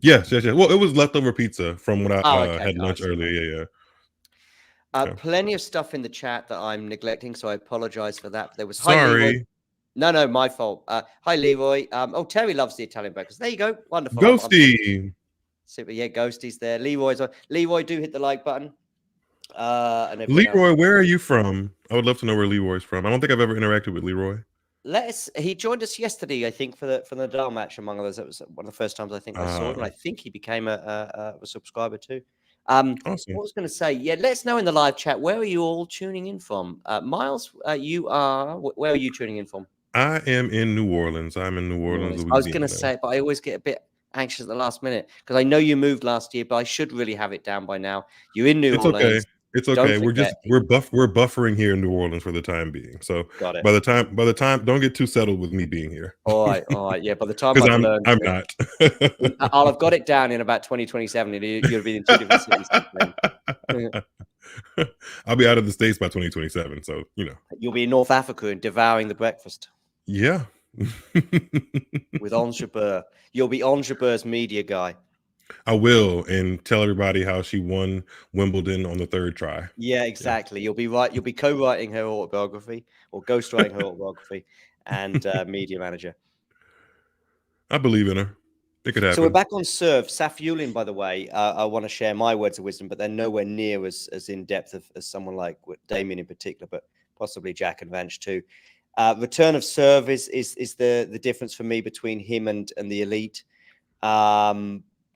Yes. Well, it was leftover pizza from when I had lunch earlier. Yeah. Plenty of stuff in the chat that I'm neglecting, so I apologize for that. There was sorry. No, my fault. Hi, Leroy. Terry loves the Italian breakfast. There you go. Wonderful. Ghosty. Super. Yeah, Ghosty's there. Leroy, do hit the like button. Leroy, where are you from? I would love to know where Leroy's from. I don't think I've ever interacted with Leroy. He joined us yesterday, I think, for the Nadal match, among others. That was one of the first times I think I saw him, and I think he became a subscriber too. Awesome. What I was going to say, let us know in the live chat, where are you all tuning in from? Miles, where are you tuning in from? I am in New Orleans. I'm in New Orleans, Louisiana. I was going to say it, but I always get a bit anxious at the last minute because I know you moved last year, but I should really have it down by now. You're in New Orleans. Okay. It's okay. We're buffering here in New Orleans for the time being. So got it. By the time, don't get too settled with me being here. All right. Yeah. By the time I've learned, I'm not. I'll have got it down in about 2027. You'll be in two different cities. I'll be out of the States by 2027. So you'll be in North Africa and devouring the breakfast. Yeah. With Anjabur. You'll be Anjabur's media guy. I will, and tell everybody how she won Wimbledon on the third try. Yeah, exactly. Yeah. You'll be co-writing her autobiography or ghostwriting her autobiography and media manager. I believe in her. It could happen. So we're back on serve. Safiullin, by the way, I want to share my words of wisdom, but they're nowhere near as in depth as someone like Damien in particular, but possibly Jack and Vanch too. Return of serve is the difference for me between him and the elite.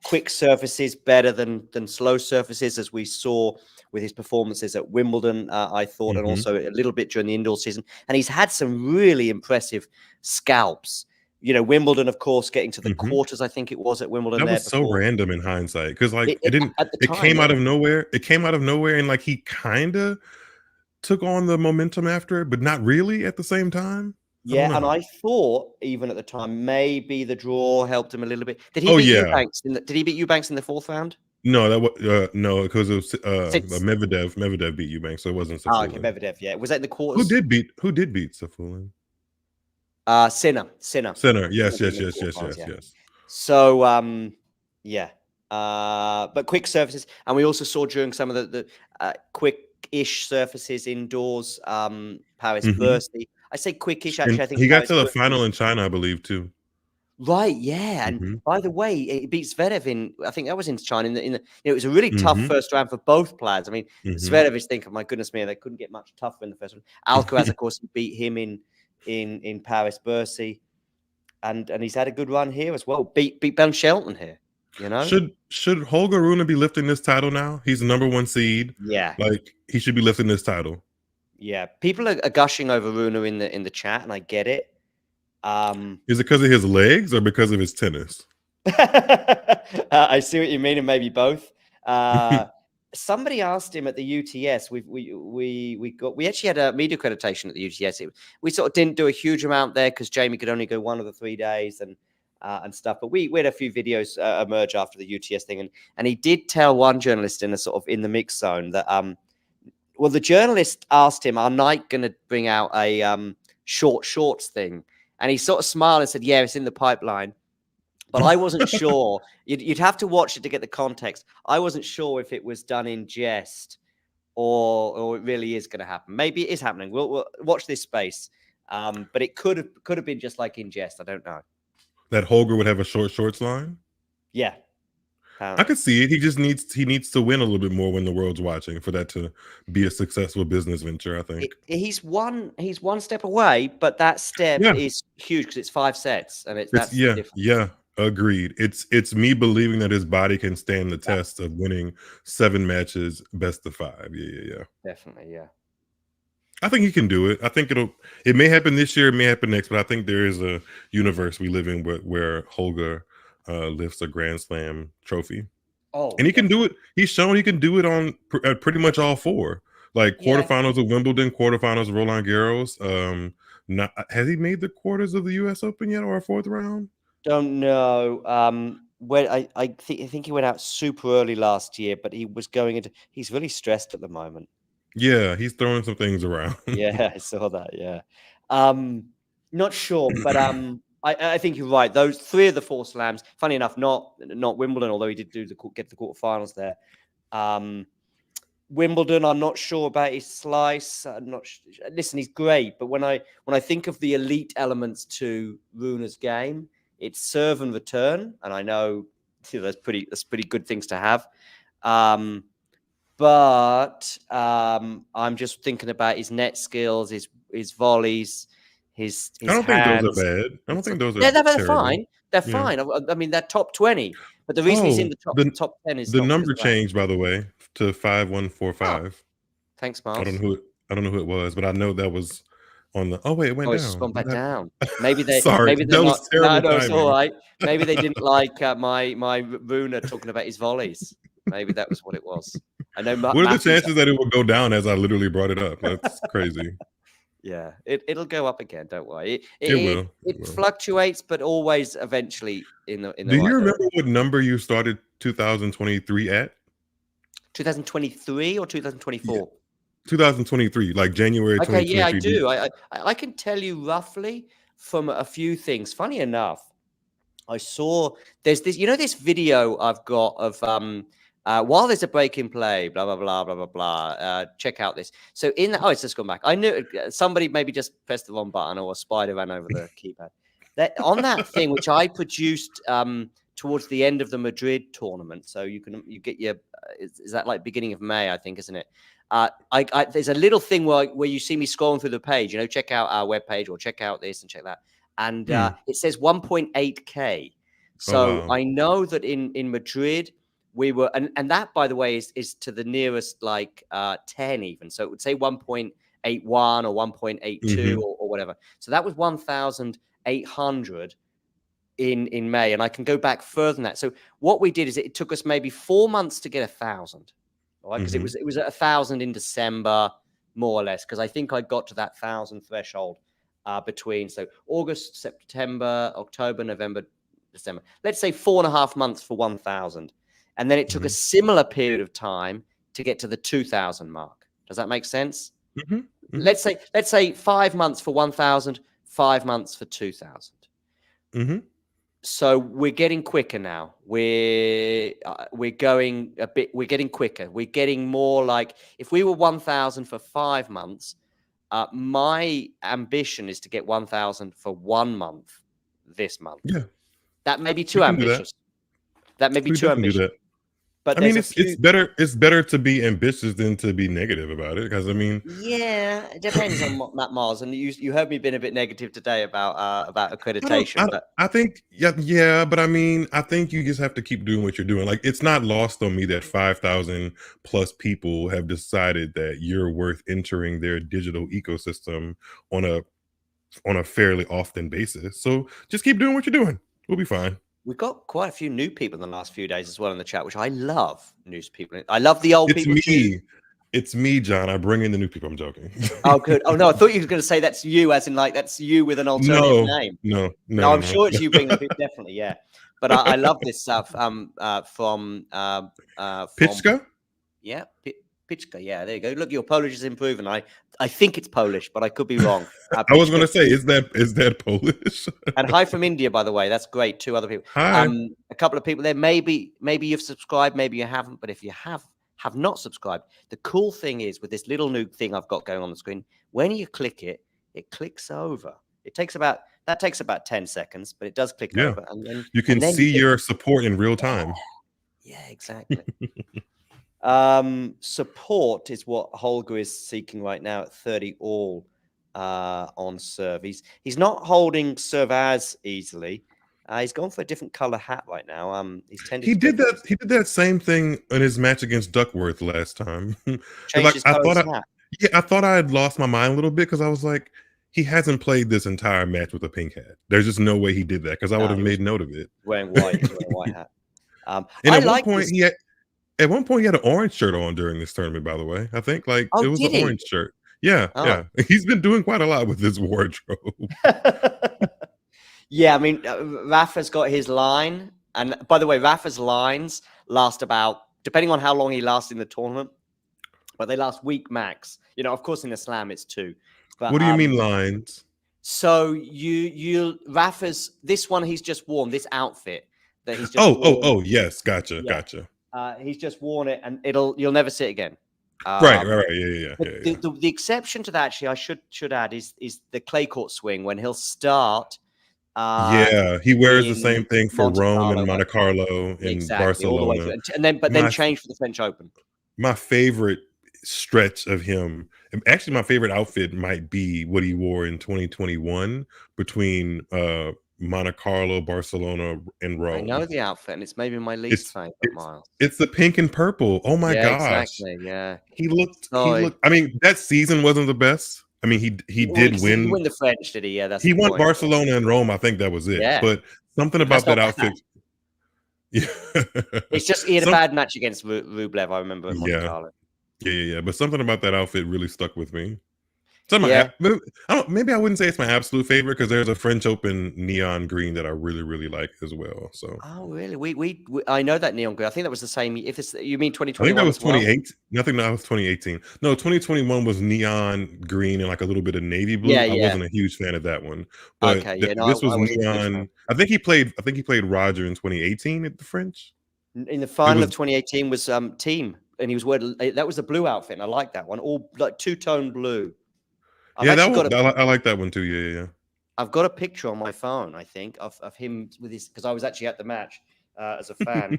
Quick surfaces better than slow surfaces, as we saw with his performances at Wimbledon, I thought, and also a little bit during the indoor season. And he's had some really impressive scalps. Wimbledon, of course, getting to the quarters, I think it was at Wimbledon. That was so random in hindsight because it came out of nowhere. It came out of nowhere, and he kind of took on the momentum after it, but not really at the same time. Yeah, and I thought even at the time maybe the draw helped him a little bit. Did he beat Eubanks? Did he beat Eubanks in the fourth round? No, that was no, because it was Medvedev. Medvedev beat Eubanks, so it wasn't Safiullin. Okay, Medvedev. Yeah, was that in the quarters? Who did beat Safiullin? Sinner. Yes. So yeah. But quick surfaces, and we also saw during some of the quick-ish surfaces indoors, Paris Bursty. I say quick-ish, actually. I think he got to the final in China, I believe, too. Right, yeah. And by the way, it beat Zverev in, I think that was in China. It was a really tough first round for both players. I mean, Zverev is thinking, my goodness me, they couldn't get much tougher in the first round. Alcaraz, of course, beat him in Paris Bercy, and he's had a good run here as well. Beat Ben Shelton here. Should Holger Rune be lifting this title now? He's the #1 seed. Yeah, he should be lifting this title. Yeah, people are gushing over Rune in the chat, and I get it. Is it because of his legs or because of his tennis? I see what you mean, and maybe both. Somebody asked him at the UTS. We actually had a media accreditation at the UTS. We sort of didn't do a huge amount there because Jamie could only go 1 of the 3 days and stuff. But we had a few videos emerge after the UTS thing, and he did tell one journalist in a sort of in the mix zone that well, the journalist asked him, "Are Nike going to bring out a shorts thing?" And he sort of smiled and said, "Yeah, it's in the pipeline." But I wasn't sure. You'd have to watch it to get the context. I wasn't sure if it was done in jest or it really is going to happen. Maybe it is happening. We'll watch this space. But it could have been just like in jest. I don't know. That Holger would have a shorts line? Yeah. I could see it. He needs to win a little bit more when the world's watching for that to be a successful business venture, I think. He's one step away, but that step is huge because it's 5 sets, and yeah, agreed. It's me believing that his body can stand the test of winning 7 matches, best of 5. Yeah. Definitely, yeah. I think he can do it. I think it may happen this year, it may happen next, but I think there is a universe we live in where Holger lifts a Grand Slam trophy. Oh, and he can do it. He's shown he can do it on pretty much all 4. Quarterfinals of Wimbledon, quarterfinals of Roland Garros. Has he made the quarters of the U.S. Open yet, or a 4th round? Don't know. I think he went out super early last year, but he was going into. He's really stressed at the moment. Yeah, he's throwing some things around. Yeah, I saw that. Yeah, not sure, but I think you're right. Those 3 of the 4 slams. Funny enough, not Wimbledon, although he did get the quarterfinals there. Wimbledon, I'm not sure about his slice. I'm not. Listen, he's great, but when I think of the elite elements to Rune's game, it's serve and return, and I know that's pretty good things to have. But I'm just thinking about his net skills, his volleys, his I don't think those are hands. bad. I don't think those are They're terrible. fine. They're Yeah. fine. I mean, they're top 20. But the reason he's in the top 10 is the not number because of that. changed, by the way, to 5145. Oh, thanks, Miles. I don't know who it was, but I know that was on the. Oh wait, it went Oh, down. it's just gone back down. Maybe they. Sorry, Maybe they're that not. was terrible No, it's all timing. right. Maybe they didn't like my Rune talking about his volleys. Maybe that was what it was. I know. What are the chances that it will go down as I literally brought it up? That's crazy. Yeah, it'll go up again. Don't worry. It will. It fluctuates, but always eventually in the. Do you remember what number you started 2023 at? 2023 or 2024? Yeah. 2023, like January 2023. Okay, yeah, I do. I can tell you roughly from a few things. Funny enough, I saw there's this, this video I've got of while there's a break in play, blah blah blah blah blah blah. Check out this. So it's just gone back. I knew somebody maybe just pressed the wrong button or a spider ran over the keypad. On that thing which I produced towards the end of the Madrid tournament. So you get your is that like beginning of May, I think, isn't it? There's a little thing where you see me scrolling through the page, check out our webpage or check out this and check that. And it says 1.8K. So I know that in Madrid we were, and that, by the way, is to the nearest 10 even. So it would say 1.81 or 1.82 or whatever. So that was 1,800 in May. And I can go back further than that. So what we did is it took us maybe 4 months to get 1,000. Right, because it was at 1,000 in December, more or less, because I think I got to that 1,000 threshold between August, September, October, November, December. Let's say 4.5 months for 1,000, and then it took a similar period of time to get to the 2,000 mark. Does that make sense? Let's say 5 months for 1,000, 5 months for 2,000. So we're getting quicker now. We're going a bit. We're getting quicker. We're getting more like if we were 1,000 for 5 months. My ambition is to get 1,000 for 1 month this month. Yeah, that may be too ambitious. That may be too ambitious. But I mean, it's better. It's better to be ambitious than to be negative about it. Because I mean, yeah, it depends on Matt Mars. And you heard me being a bit negative today about accreditation. I think, yeah, but I mean, I think you just have to keep doing what you're doing. Like, it's not lost on me that 5,000 plus people have decided that you're worth entering their digital ecosystem on a fairly often basis. So just keep doing what you're doing. We'll be fine. We've got quite a few new people in the last few days as well in the chat, which I love. New people. I love the old people too. It's me, John. I bring in the new people. I'm joking. Oh, good. Oh, no, I thought you were going to say that's you, as in that's you with an alternative name. No. I'm sure it's you bringing the people, definitely, yeah. But I love this stuff from Pitchka? Yeah, Pitchka. Yeah, there you go. Look, your Polish is improving. I think it's Polish, but I could be wrong. I was going to say, is that Polish? And hi from India, by the way. That's great. 2 other people. Hi. A couple of people there. Maybe you've subscribed, maybe you haven't. But if you have not subscribed, the cool thing is with this little new thing I've got going on the screen, when you click it, it clicks over. It takes about 10 seconds, but it does click over. And then you can see your support in real time. Yeah, exactly. Support is what Holger is seeking right now at 30 all on serve. He's not holding serve as easily. He's gone for a different color hat right now. He did that same thing in his match against Duckworth last time. I thought I had lost my mind a little bit because I was like, he hasn't played this entire match with a pink hat. There's just no way he did that because I would have made note of it. Wearing white, hat. And at one point, he had an orange shirt on during this tournament, by the way. I think it was an orange shirt. Yeah, yeah. He's been doing quite a lot with his wardrobe. Yeah, I mean, Rafa's got his line. And by the way, Rafa's lines last about, depending on how long he lasts in the tournament, but they last week max. Of course, in the slam, it's 2. But, what do you mean lines? So Rafa's, this one he's just worn, this outfit that he's just worn. Yes, gotcha. He's just worn it, and you'll never see it again. Right. Yeah. The exception to that, actually, I should add is the clay court swing when he'll start. He wears the same thing for Rome and Monte Carlo and Barcelona, all the way through. But then change for the French Open. my favorite stretch of him, actually my favorite outfit might be what he wore in 2021 between Monte Carlo, Barcelona, and I know Rome. the outfit, and it's maybe my least It's favorite, it's Miles. it's the pink and purple. Oh my Yeah, gosh. exactly. Yeah. He So looked I mean, that season wasn't the best. I mean, he well, did because he win. win the French, did he? Yeah, that's He the won point. Barcelona and Rome. I think that was it. Yeah, But something that's about that not bad. outfit. Yeah. It's just he had a Some bad match against Rublev, I remember, at Monte yeah. Carlo. Yeah. But something about that outfit really stuck with me. Some of Yeah. my I don't maybe I wouldn't say it's my absolute favorite because there's a French Open neon green that I really, really like as well. So Oh, really? We I know that neon green. I think that was the same. If it's you mean I think that 2021 was as well? 28. Nothing that was 2018. No, 2021 was neon green and like a little bit of navy blue. Yeah, I yeah. wasn't a huge fan of that one. But Okay, yeah. No, this I was wasn't a huge fan. neon. I think he played Roger in 2018 at the French. In the It final was of 2018 was team, and he was wearing that was the blue outfit, and I like that one. All like two-tone blue. I've yeah, that actually got one a I like that one too. Yeah. I've got a picture on my phone, I think, of him with his because I was actually at the match as a fan.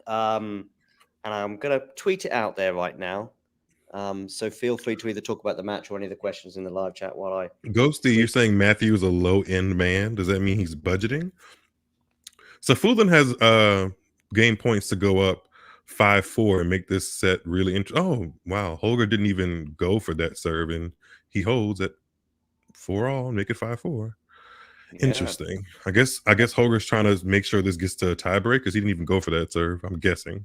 And I'm gonna tweet it out there right now. So feel free to either talk about the match or any of the questions in the live chat while I Ghosty, you're tweet. saying Matthew's a low end man. Does that mean he's budgeting? Safiullin has game points to go up 5-4 and make this set really interesting. Oh wow, Holger didn't even go for that serve, and he holds at 4-all, make it 5-4. Yeah. Interesting. I guess Holger's trying to make sure this gets to a tiebreak because he didn't even go for that serve. I'm guessing.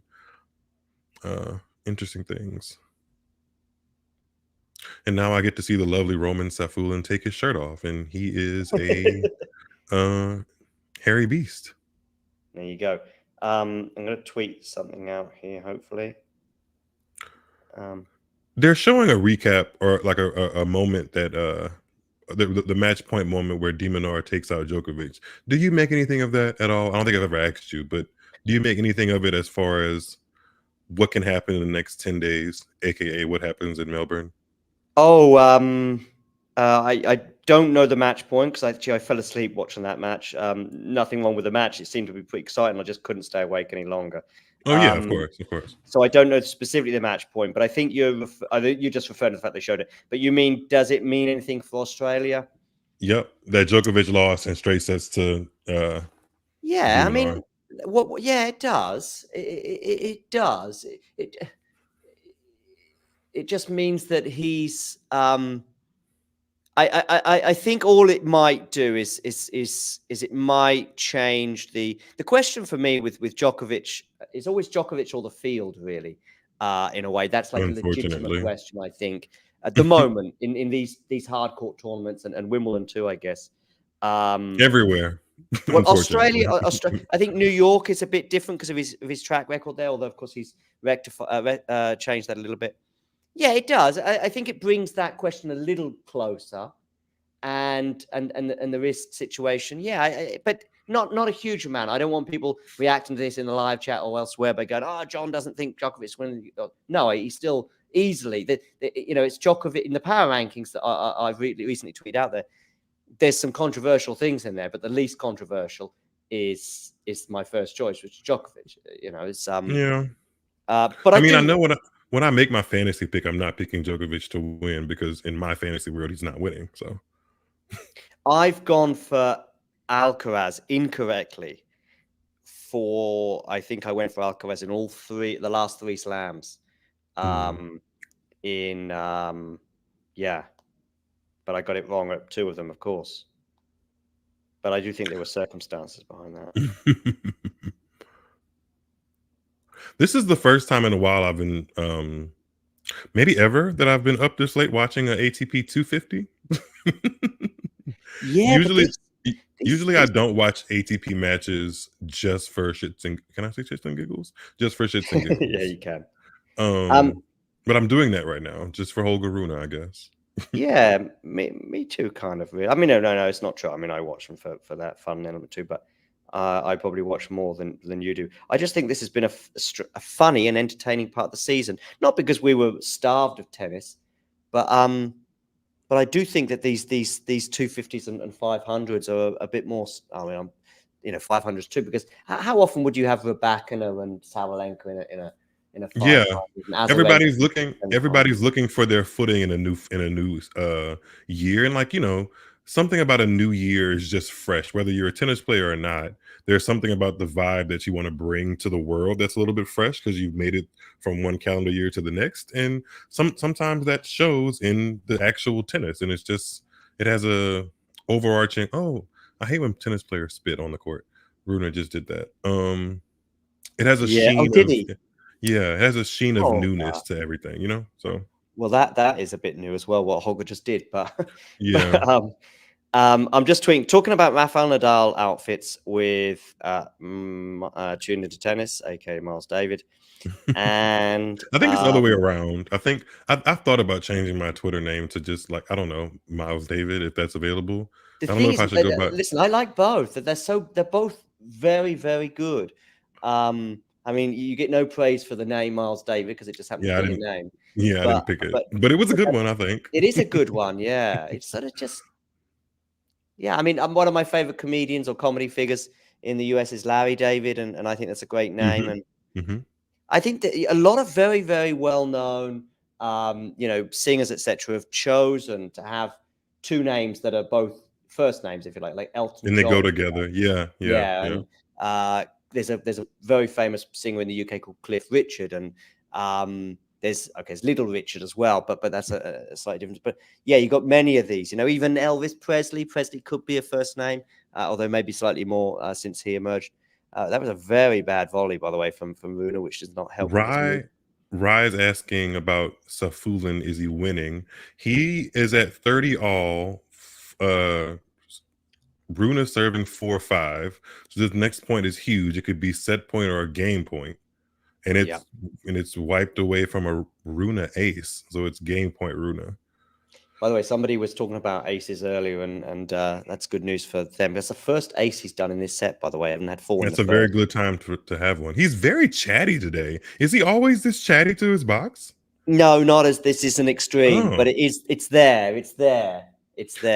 Interesting things. And now I get to see the lovely Roman Safiullin take his shirt off, and he is a hairy beast. There you go. I'm going to tweet something out here, hopefully. They're showing a recap or like a moment that the match point moment where De Minaur takes out Djokovic. Do you make anything of that at all? I don't think I've ever asked you, but do you make anything of it as far as what can happen in the next 10 days, aka what happens in Melbourne? Oh, I don't know the match point because actually I fell asleep watching that match. Nothing wrong with the match. It seemed to be pretty exciting. I just couldn't stay awake any longer. Oh yeah, of course. So I don't know specifically the match point, but I think you just referred to the fact they showed it. But you mean, does it mean anything for Australia? Yep, that Djokovic lost in straight sets to Yeah, I mean, Minaur. what? Yeah, it does. It does. It just means that he's. I think all it might do is it might change the question for me with Djokovic is always Djokovic or the field, really. In a way, that's like a legitimate question, I think, at the moment in these hard court tournaments and Wimbledon too, I guess. Everywhere. Well, Australia, I think New York is a bit different because of his track record there. Although of course he's changed that a little bit. Yeah, it does. I think it brings that question a little closer, and the risk situation. Yeah, but not a huge amount. I don't want people reacting to this in the live chat or elsewhere by going, "Oh, John doesn't think Djokovic's winning." No, he's still easily. It's Djokovic in the power rankings that I've recently tweeted out there. There's some controversial things in there, but the least controversial is my first choice, which is Djokovic. It's yeah. But I mean, I know when I make my fantasy pick, I'm not picking Djokovic to win because in my fantasy world, he's not winning. So I've gone for Alcaraz incorrectly. I think I went for Alcaraz in the last three slams. Yeah, but I got it wrong at two of them, of course. But I do think there were circumstances behind that. This is the first time in a while I've been, maybe ever, that I've been up this late watching an ATP 250. Yeah, Usually I don't watch ATP matches just for shits and can I say shits and giggles? Just for shits and giggles. Yeah, you can. But I'm doing that right now, just for Holger Rune, I guess. Yeah, me too, kind of. Really. I mean, no, it's not true. I mean, I watch them for that fun element too, but I probably watch more than you do. I just think this has been a funny and entertaining part of the season. Not because we were starved of tennis, but I do think that these 250s and 500s are a bit more. I mean, 500s too, because how often would you have Rybakina and Sabalenka in in a 5 Yeah, season as everybody's looking for their footing in a new year, and like something about a new year is just fresh. Whether you're a tennis player or not, there's something about the vibe that you want to bring to the world that's a little bit fresh because you've made it from one calendar year to the next, and sometimes that shows in the actual tennis, and it has a overarching. Oh, I hate when tennis players spit on the court. Rune just did that. It has a Oh, sheen did of he? yeah, it has a sheen of Oh, newness to everything, So well, that is a bit new as well, what Holger just did. But, yeah. I'm just talking about Rafael Nadal outfits with Tuned Into Tennis, aka Miles David. And I think it's the other way around. I think I've thought about changing my Twitter name to just like, I don't know, Miles David, if that's available. the I don't know thing if is, I should go back. listen, I like both. They're both very, very good. I mean, you get no praise for the name Miles David because it just happens Yeah, to be your name. I didn't pick it. But it was a good one, I think. It is a good one, yeah. It's sort of just I mean, one of my favorite comedians or comedy figures in the US is Larry David, and I think that's a great name. Mhm. And Mhm. I think that a lot of very, very well-known, singers, etc., have chosen to have two names that are both first names, if you like Elton And they John. go together. Yeah, yeah, Yeah, yeah. and there's a very famous singer in the UK called Cliff Richard, and there's Little Richard as well, but that's a slightly different. But yeah, you got many of these. Even Elvis Presley. Presley could be a first name, although maybe slightly more since he emerged. That was a very bad volley, by the way, from Rune, which does not help with his move. Rye's asking about Safiullin. Is he winning? He is at 30 all. Rune serving 4-5. So this next point is huge. It could be set point or a game point. And it's wiped away from a Rune ace. So it's game point Rune. By the way, somebody was talking about aces earlier, and that's good news for them. That's the first ace he's done in this set, by the way. I haven't had 4 in the That's a very good time to have one. He's very chatty today. Is he always this chatty to his box? No, not as this is an extreme, but it's there. It's there.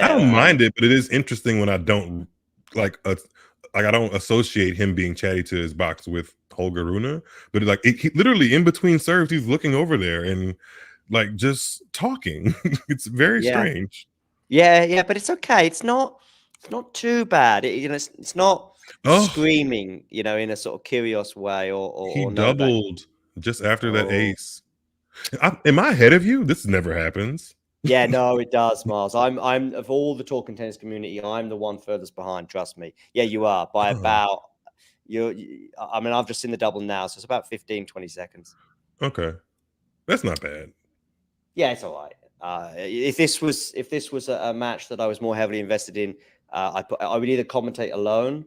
I don't mind it, but it is interesting when I don't I don't associate him being chatty to his box with Holger Rune. But he literally in between serves, he's looking over there and like just talking. It's very strange. Yeah, but it's okay. It's not too bad. It's not screaming, in a sort of curious way or he doubled just after that ace. Am I ahead of you? This never happens. Yeah, no, it does, Miles. I'm of all the talking tennis community, I'm the one furthest behind. Trust me. Yeah, you are by about I mean, I've just seen the double now, so it's about 15, 20 seconds. Okay, that's not bad. Yeah, it's all right. If this was a match that I was more heavily invested in, I would either commentate alone,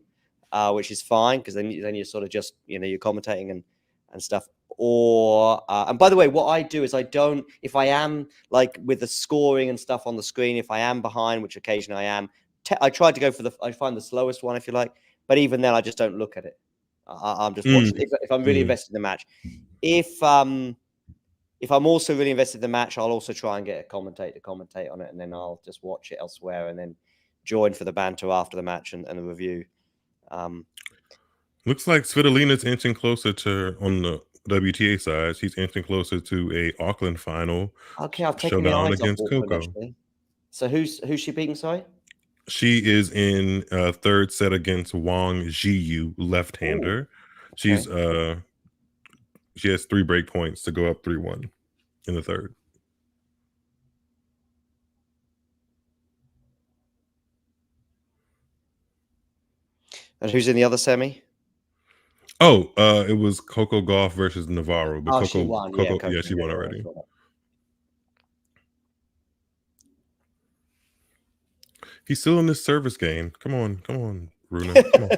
which is fine because then you're sort of just you're commentating and stuff. Or and by the way, what I do is if I am like with the scoring and stuff on the screen, if I am behind, which occasionally I am, I try to go for I find the slowest one if you like. But even then, I just don't look at it. I'm just watching. If I'm really invested in the match, if I'm also really invested in the match, I'll also try and get a commentator to commentate on it, and then I'll just watch it elsewhere, and then join for the banter after the match and the review. Looks like Svitolina's inching closer to on the WTA side. She's inching closer to a Auckland final. Okay, I've taken my eyes against off Coco. So who's she beating? Sorry, she is in third set against Wang Jiyu, left-hander. Okay. She's she has 3 break points to go up 3-1 in the third. And who's in the other semi? Oh, it was Coco Gauff versus Navarro, but Coco she won. she won already. He's still in this service game. Come on, Rune. Come on.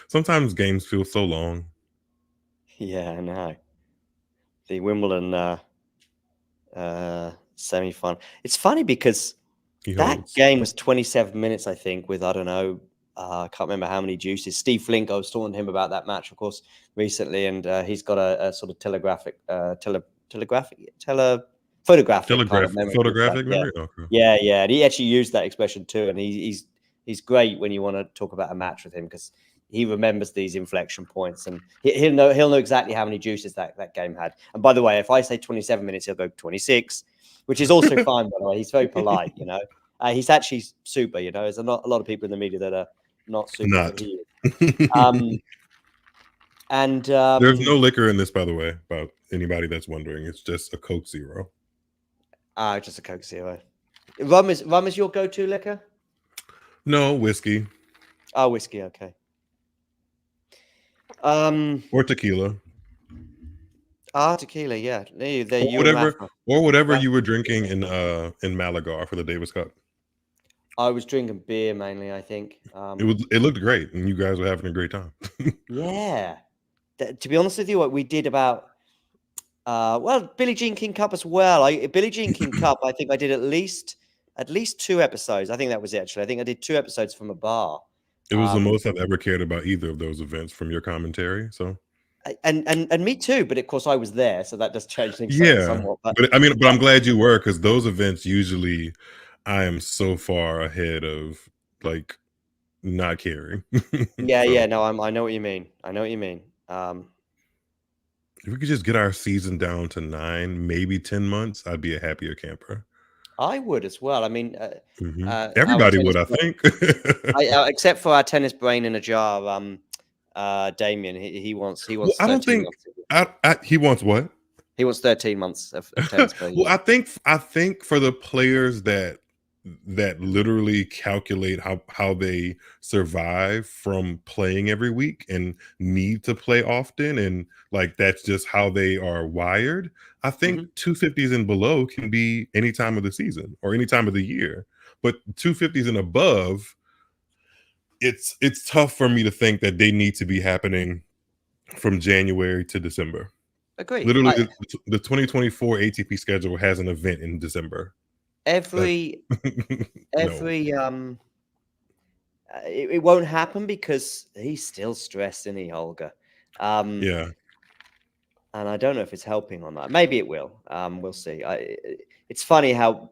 Sometimes games feel so long. Yeah, I know. The Wimbledon semi-final. It's funny because that game was 27 minutes, I think, with I don't know. I can't remember how many juices. Steve Flink, I was talking to him about that match, of course, recently, and he's got a sort of photographic memory. Okay. Yeah, and he actually used that expression too, and he's great when you want to talk about a match with him because he remembers these inflection points, and he'll know exactly how many juices that game had. And by the way, if I say 27 minutes, he'll go 26, which is also fine. By the way, he's very polite. He's actually super. There's a lot of people in the media that are not super, but he is. And there's no liquor in this, by the way, about anybody that's wondering. It's just a Coke Zero. Just a Coke Zero. Rum is your go-to liquor? No, whiskey. Oh, whiskey, okay. Or tequila. Tequila, yeah. Or whatever you were drinking in Malaga for the Davis Cup. I was drinking beer mainly, I think. It looked great, and you guys were having a great time. Yeah. To be honest with you, what we did about Billie Jean King Cup as well. Billie Jean King Cup, I think I did at least 2 episodes. I think that was it, actually. I think I did 2 episodes from a bar. It was the most I've ever cared about either of those events from your commentary. So, and me too. But of course, I was there, so that does change things somewhat. But I'm glad you were, because those events usually, I am so far ahead of like not caring. Yeah. No, I know what you mean. If we could just get our season down to 9, maybe 10 months, I'd be a happier camper. I would as well. I mean, everybody would, I think. Except for our tennis brain in a jar, Damien. He wants. Well, I don't think. He wants what? He wants 13 months of tennis brain. Well, I think for the players that literally calculate how they survive from playing every week and need to play often, and like that's just how they are wired. I think 250s and below can be any time of the season or any time of the year, but 250s and above, it's tough for me to think that they need to be happening from January to December. Agree. Literally, the 2024 ATP schedule has an event in December. It won't happen because he's still stressed, isn't he, Holger? Yeah. And I don't know if it's helping or not. Maybe it will. We'll see. It's funny how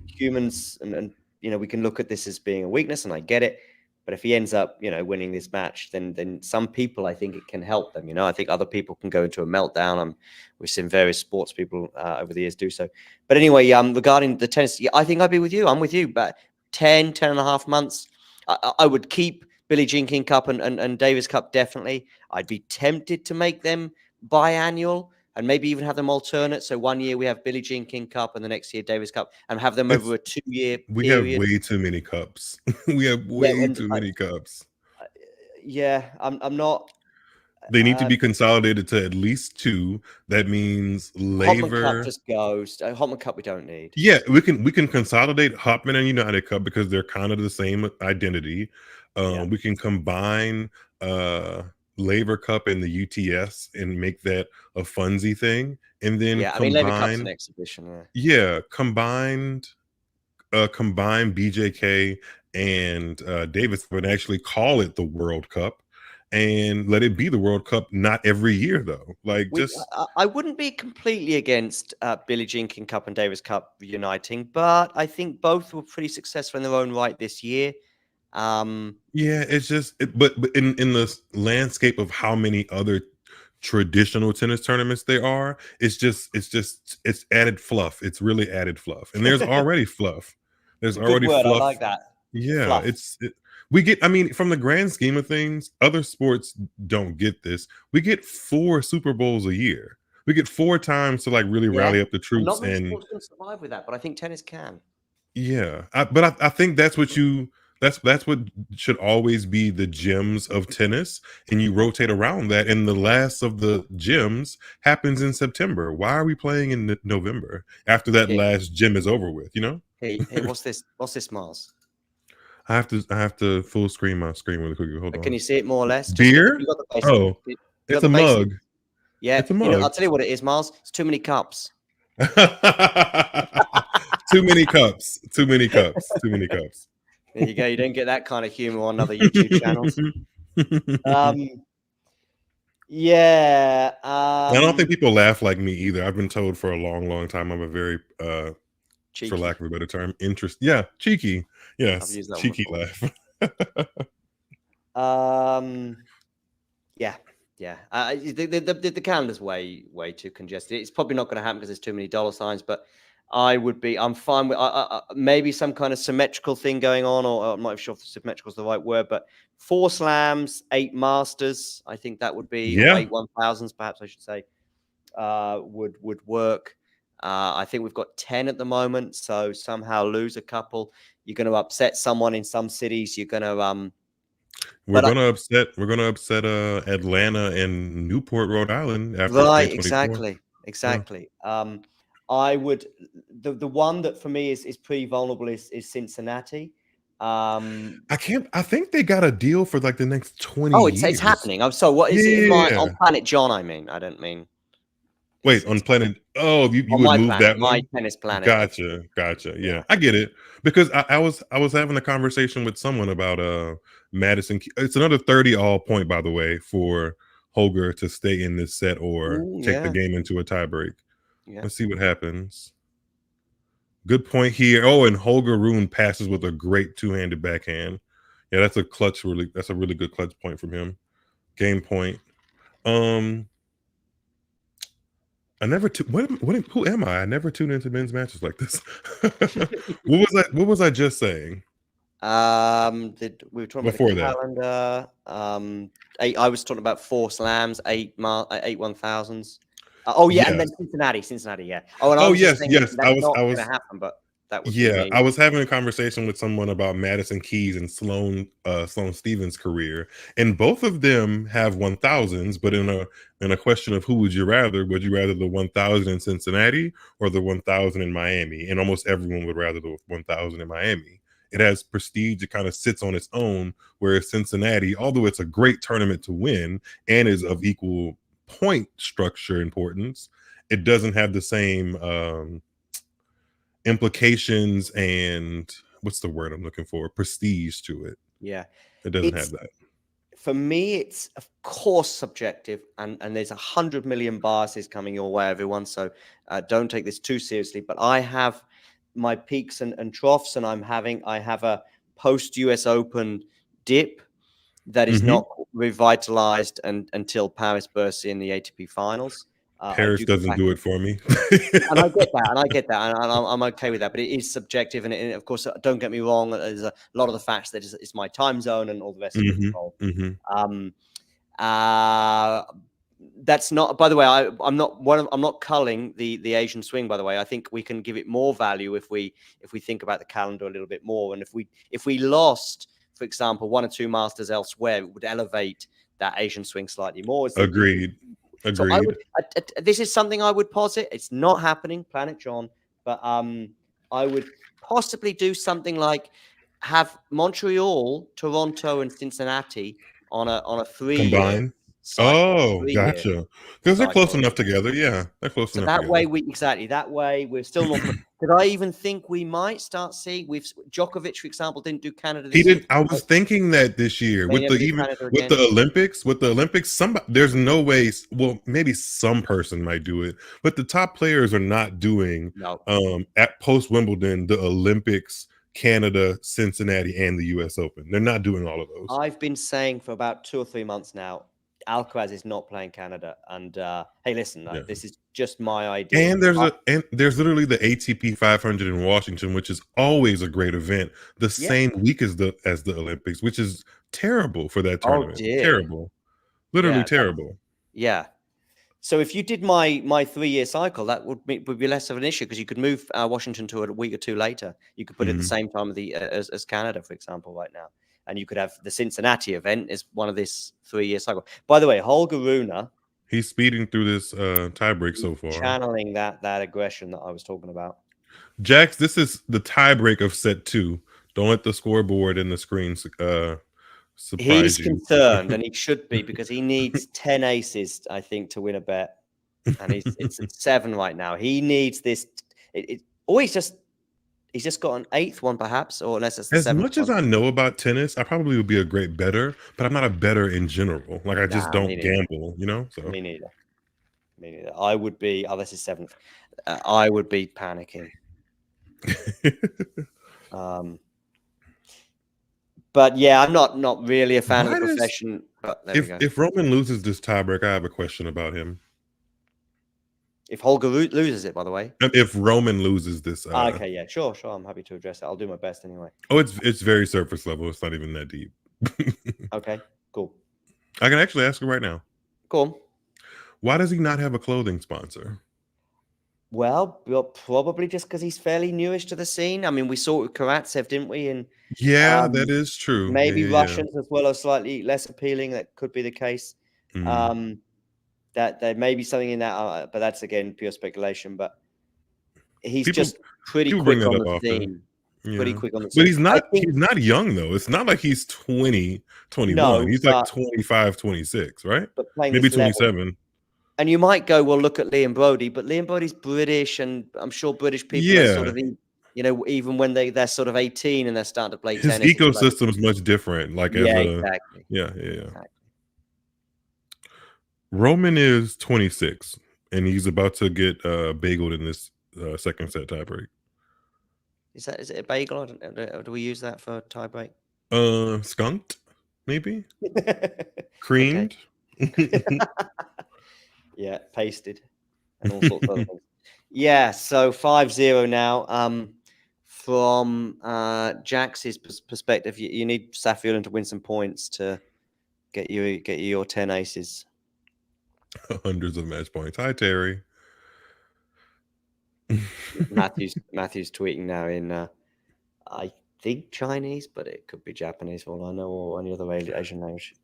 humans and we can look at this as being a weakness, and I get it. But if he ends up, winning this match, then some people, I think it can help them. I think other people can go into a meltdown. We've seen various sports people over the years do so. But anyway, regarding the tennis, I think I'd be with you. I'm with you. But 10 and a half months, I would keep Billie Jean King Cup and Davis Cup, definitely. I'd be tempted to make them biannual and maybe even have them alternate. So one year we have Billie Jean King Cup and the next year Davis Cup, and have them over a 2-year period. We have way too many cups. We have way too many cups. Yeah, I'm not. They need to be consolidated to at least 2. That means Laver. Hopman Cup just goes. Hopman Cup we don't need. Yeah, we can consolidate Hopman and United Cup because they're kind of the same identity. We can combine Laver Cup and the UTS and make that a funsy thing, and then Laver Cup's an exhibition. Combine BJK and Davis would actually call it the World Cup and let it be the World Cup, not every year though. I wouldn't be completely against Billie Jean King Cup and Davis Cup uniting, but I think both were pretty successful in their own right this year. It's just but in the landscape of how many other traditional tennis tournaments there are, it's added fluff. It's really added fluff, and there's already fluff. There's already fluff. I like that. Yeah, we get. I mean, from the grand scheme of things, other sports don't get this. We get 4 Super Bowls a year. We get 4 times to like really rally up the troops. Not many sports can survive with that, but I think tennis can. Yeah, but I think that's what that's what should always be the gems of tennis, and you rotate around that, and the last of the gems happens in September. Why are we playing in November after that last gem is over with? Hey, what's this, Miles? I have to full screen my screen really quickly. Hold on. Can you see it more or less? Beer? It's a mug. Yeah, it's a mug. I'll tell you what it is, Miles. It's too many cups. Too many cups. There you go. You don't get that kind of humor on other YouTube channels. I don't think people laugh like me either. I've been told for a long, long time I'm a very, for lack of a better term, cheeky. Yes, cheeky laugh. Yeah. The calendar's way too congested. It's probably not going to happen because there's too many dollar signs. But I'm fine with maybe some kind of symmetrical thing going on, or I'm not sure if symmetrical is the right word. But 4 slams, 8 masters. I think that would be, or 8 1000s, perhaps I should say, would work. I think we've got 10 at the moment, so somehow lose a couple. You're going to upset someone in some cities. You're going to We're gonna upset Atlanta and Newport, Rhode Island after right, 2024. exactly. I would the one that for me is pretty vulnerable is Cincinnati. I think they got a deal for like the next 20 Oh, years. it's happening. I'm so what is it in my on Planet John? I mean, I don't mean. Wait, on Planet. Oh, you would move that my one? tennis planet. Gotcha. Yeah, I get it because I was having a conversation with someone about Madison. It's another 30 all point, by the way, for Holger to stay in this set or take the game into a tiebreak. Yeah. Let's see what happens. Good point here. Oh, and Holger Rune passes with a great two-handed backhand. Yeah, that's a really good clutch point from him. Game point. I never who am I? I never tune into men's matches like this. What was I just saying? We were talking Before about the calendar. I was talking about 4 slams, 8 1000s. Oh yeah, and then Cincinnati, yeah. Oh, and I was just saying that's not going to happen, but that would be me. I was having a conversation with someone about Madison Keys and Sloane Stevens' career, and both of them have 1000s, but in a question of who would you rather the 1000 in Cincinnati or the 1000 in Miami? And almost everyone would rather the 1000 in Miami. It has prestige. It kind of sits on its own, whereas Cincinnati, although it's a great tournament to win and is of equal point structure importance, it doesn't have the same implications and what's the word I'm looking for? Prestige to it. Yeah. It doesn't have that. For me, it's of course subjective, and there's 100 million biases coming your way, everyone. So don't take this too seriously. But I have my peaks and troughs, and I have a post US Open dip that is not revitalized until Paris bursts in the ATP finals. Paris doesn't do it for me. And I get that, and I'm okay with that. But it is subjective, and of course, don't get me wrong. There's a lot of the facts that it's my time zone and all the rest of it involved. That's not. By the way, I'm not culling the Asian swing. By the way, I think we can give it more value if we think about the calendar a little bit more, and if we lost, for example, 1 or 2 masters elsewhere, it would elevate that Asian swing slightly more. Agreed. So this is something I would posit. It's not happening, Planet John, but I would possibly do something like have Montreal, Toronto, and Cincinnati on a 3-year combined. cycle. Oh, gotcha. Because they're close enough together. Yeah, they're close enough. That way, we're still not. Did I even think we might start seeing? Djokovic, for example, didn't do Canada. He didn't. I was thinking that this year with the Olympics, there's no way. Well, maybe some person might do it, but the top players are not doing. At post Wimbledon, the Olympics, Canada, Cincinnati, and the U.S. Open. They're not doing all of those. I've been saying for about 2 or 3 months now, Alcaraz is not playing Canada, and hey, listen, this is just my idea. And there's literally the ATP 500 in Washington, which is always a great event, the same week as the Olympics, which is terrible for that tournament. Terrible, literally terrible. Yeah. So if you did my 3-year cycle, that would be less of an issue because you could move Washington to a week or 2 later. You could put it at the same time as Canada, for example, right now. And you could have the Cincinnati event as one of this 3-year cycle. By the way, Holger Rune, he's speeding through this tiebreak so far, channeling that aggression that I was talking about. Jax, this is the tiebreak of set 2. Don't let the scoreboard and the screens surprise He's concerned, and he should be, because he needs 10 aces, I think, to win a bet, and it's at 7 right now. He needs this. He's just got an 8th one, perhaps, or unless it's the 7th. As much as I know about tennis, I probably would be a great bettor, but I'm not a bettor in general. Like, I just don't gamble, you know? So. Me neither. I would be, this is 7th. I would be But yeah, I'm not really a fan of the profession. But there we go. If Roman loses this tiebreak, I have a question about him. If Holger loses it, by the way. If Roman loses this. Okay, yeah, sure. I'm happy to address it. I'll do my best anyway. Oh, it's very surface level. It's not even that deep. Okay, cool. I can actually ask you right now. Cool. Why does he not have a clothing sponsor? Well, probably just because he's fairly newish to the scene. I mean, we saw it with Karatsev, didn't we? And yeah, that is true. Maybe Russians as well are slightly less appealing. That could be the case. That there may be something in that, but that's again pure speculation. But he's just pretty quick on the scene. Yeah. Pretty quick on the scene. But he's not young though. It's not like he's 20, 21. No, he's like 25, 26, right? But maybe 27. Level. And you might go, well, look at Liam Brody, but Liam Brody's British, and I'm sure British people are sort of, even when they're sort of 18 and they're starting to play tennis. His ecosystem is much different. Like exactly. Exactly. Roman is 26, and he's about to get bageled in this second set tiebreak. Is it a bagel? Or do we use that for tiebreak? Skunked, maybe. Creamed. Yeah, pasted, and all sorts of things. Yeah, so 5-0 now. From Jax's perspective, you need Safiullin to win some points to get you your 10 aces. Hundreds of match points. Hi, Terry. Matthew's tweeting now in I think Chinese, but it could be Japanese for all I know, or any other Asian language.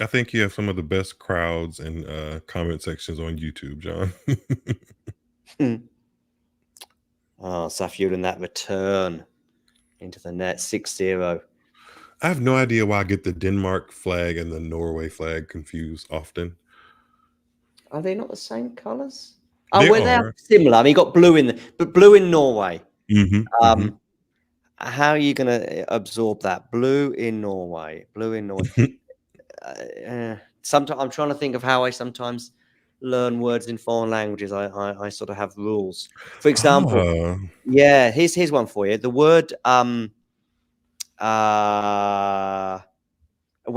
I think you have some of the best crowds and comment sections on YouTube, John. Oh, Safiullin, that return into the net, 6-0. I have no idea why I get the Denmark flag and the Norway flag confused often. Are they not the same colors? They're similar. I mean, you got blue but blue in Norway. How are you going to absorb that? Blue in Norway. Sometimes I'm trying to think of how I sometimes learn words in foreign languages. I sort of have rules. For example, here's one for you. The word when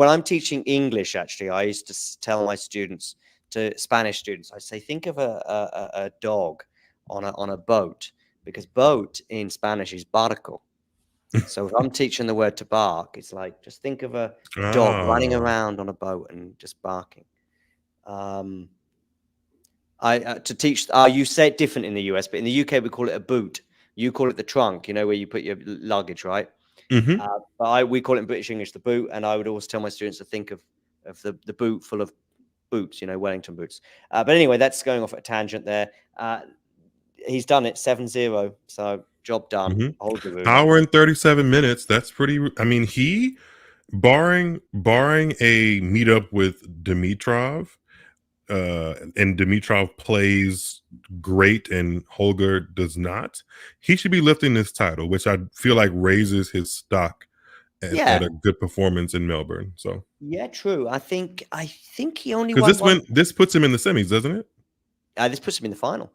I'm teaching English, actually, I used to tell my students, to Spanish students, I say, think of a dog on a boat, because boat in Spanish is barco. So if I'm teaching the word to bark, it's like, just think of a dog running around on a boat and just barking. To teach, you say it different in the US, but in the UK we call it a boot. You call it the trunk, where you put your luggage, right? But we call it in British English the boot, and I would always tell my students to think of the boot full of boots, Wellington boots. But anyway, that's going off at a tangent there. He's done it, 7-0, so job done. Hour and 37 minutes. That's pretty. I mean, he barring a meetup with Dimitrov, and Dimitrov plays great and Holger does not, he should be lifting this title, which I feel like raises his stock at a good performance in Melbourne. So yeah, true. I think he only won this puts him in the semis, doesn't it? This puts him in the final.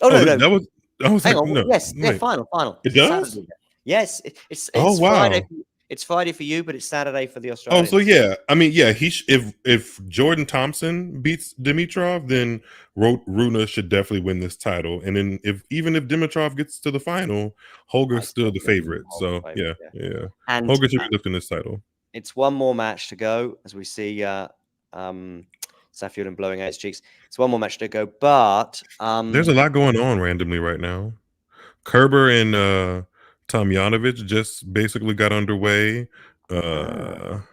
Oh no, that was. I was Hang like, on. No, yes, final. It does. Saturday. Yes, it's wow. Friday. It's Friday for you, but it's Saturday for the Australians. Oh, so yeah. I mean, yeah. If Jordan Thompson beats Dimitrov, then Rune should definitely win this title. And then even if Dimitrov gets to the final, Holger's still the favorite. So yeah. And Holger should be lifting this title. It's one more match to go, as we see Safiullin blowing out his cheeks. It's one more match to go, but there's a lot going on randomly right now. Kerber and Tomjanovic just basically got underway. Svitolina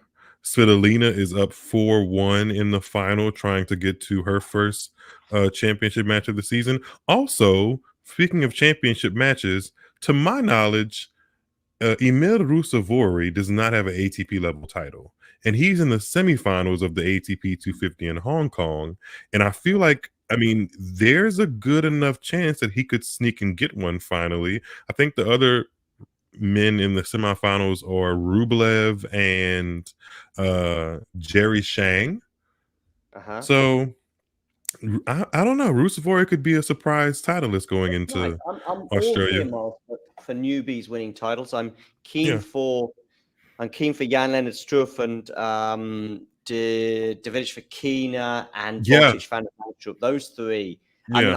is up 4-1 in the final, trying to get to her first championship match of the season. Also, speaking of championship matches, to my knowledge, Emil Rusevori does not have an ATP level title, and he's in the semifinals of the ATP 250 in Hong Kong. And I feel like, I mean, there's a good enough chance that he could sneak and get one finally. I think the other men in the semifinals are Rublev and Jerry Shang. So I don't know. Rusevori could be a surprise titleist going into I'm Australia. For newbies winning titles, I'm keen for I'm keen for Jan-Lennard Struff and De Vries-Fokina and Botic van der Manstrup. Those three. I mean,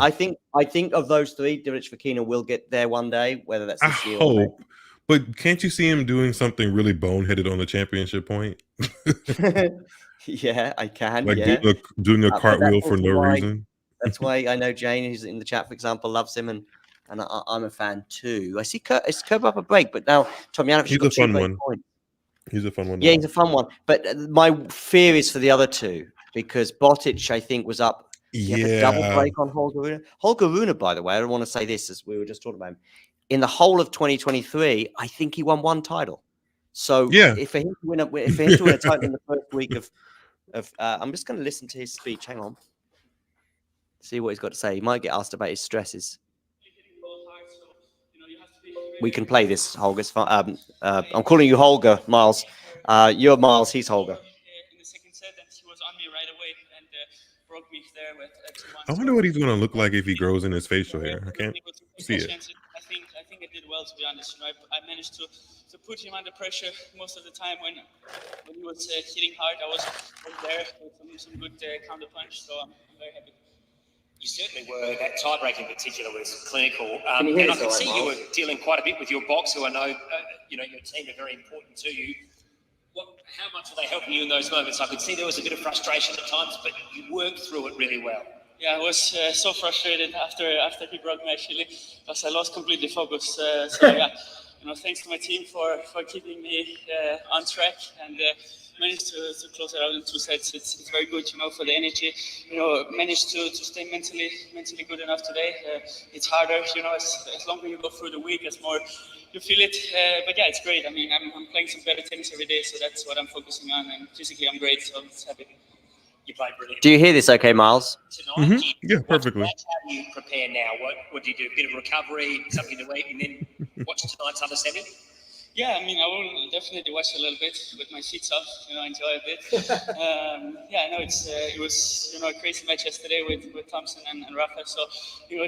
I think of those three, De Vries-Fokina will get there one day, whether that's this year or next. But can't you see him doing something really boneheaded on the championship point? Yeah, I can. Like doing a cartwheel for no reason. That's why I know Jane, who's in the chat, for example, loves him, and I'm a fan too. I see it's Curb up a break, but now Tomjanovic has got 2 break points. He's a fun one. Yeah, he's a fun one. But my fear is for the other two, because Botic, I think, was up. A double break on Holger Rune. Holger Rune, by the way, I don't want to say this as we were just talking about him. In the whole of 2023, I think he won 1 title. So if for him to win a title in the first week of I'm just going to listen to his speech. Hang on. See what he's got to say. He might get asked about his stresses. We can play this, Holger. I'm calling you Holger, Miles. You're Miles, he's Holger. In the second set, and he was on me right away and broke me there with 2-1. I wonder what he's going to look like if he grows in his facial hair. I can't see it. I think I did well, to be honest. You know, I managed to put him under pressure most of the time when he was hitting hard. I was there with some good counter punch, so I'm very happy. You certainly were. That tiebreak in particular was clinical. And I can see you were dealing quite a bit with your box, who I know, your team are very important to you. How much were they helping you in those moments? I could see there was a bit of frustration at times, but you worked through it really well. Yeah, I was so frustrated after he broke me, actually, because I lost completely focus. So yeah, thanks to my team for keeping me on track and managed to close it out in 2 sets. It's very good, for the energy. Managed to stay mentally good enough today. It's harder, as longer you go through the week, as more you feel it. But yeah, it's great. I mean, I'm playing some better tennis every day, so that's what I'm focusing on. And physically, I'm great, so I'm happy. You played brilliant. Do you hear this okay, Miles? Tonight, yeah, perfectly. How do you prepare now? What do you do? A bit of recovery, something to eat, and then watch tonight's understanding? Yeah, I mean, I will definitely watch a little bit with my sheets off, enjoy a bit. Yeah, I know it was, a crazy match yesterday with Thompson and Rafa, so,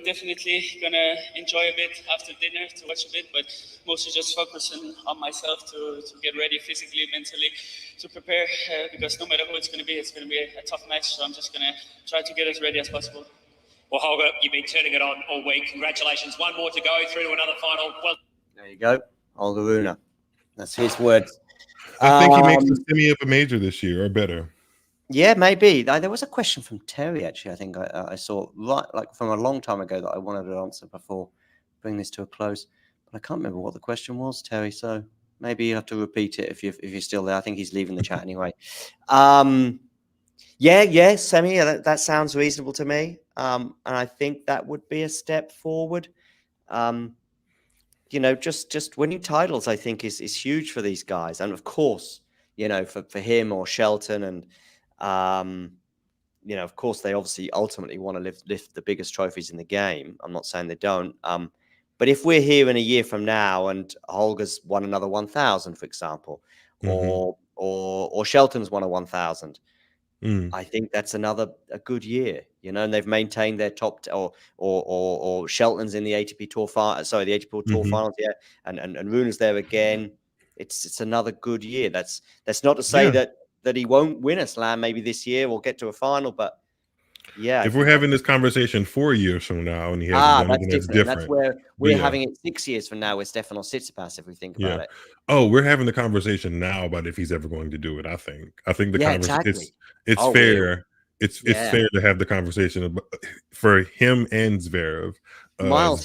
definitely gonna enjoy a bit after dinner to watch a bit, but mostly just focusing on myself to get ready physically, mentally, to prepare, because no matter who it's gonna be a tough match, so I'm just gonna try to get as ready as possible. Well, Holger, you've been turning it on all week. Congratulations. 1 more to go through to another final. Well, there you go. Holger Rune. That's his words. I think he makes the semi of a major this year or better. Yeah, maybe. There was a question from Terry, actually, I think I saw from a long time ago that I wanted to answer before bring this to a close. But I can't remember what the question was, Terry. So maybe you have to repeat it if you're still there. I think he's leaving the chat anyway. Yeah, semi. That sounds reasonable to me. And I think that would be a step forward. Just winning titles, I think, is huge for these guys. And of course, for him or Shelton and, of course, they obviously ultimately want to lift the biggest trophies in the game. I'm not saying they don't. But if we're here in a year from now and Holger's won another 1,000, for example, or Shelton's won a 1,000, I think that's a good year, and they've maintained their top or Shelton's in the ATP Tour the ATP Tour finals, yeah, and Rune's there again. It's another good year. That's not to say that he won't win a slam maybe this year or get to a final, but yeah. If we're having this conversation 4 years from now and he hasn't done anything, that's different. That's where we're having it 6 years from now with Stefanos Tsitsipas, if we think about it. Oh, we're having the conversation now about if he's ever going to do it. I think the conversation it's fair. Really? It's fair to have the conversation for him and Zverev. Miles,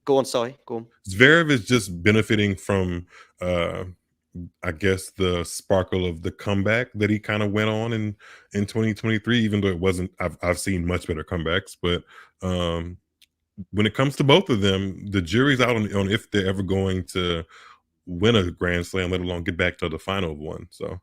go on. Sorry, go on. Zverev is just benefiting from, I guess, the sparkle of the comeback that he kind of went on in 2023. Even though it wasn't, I've seen much better comebacks. But when it comes to both of them, the jury's out on if they're ever going to win a Grand Slam, let alone get back to the final of one. So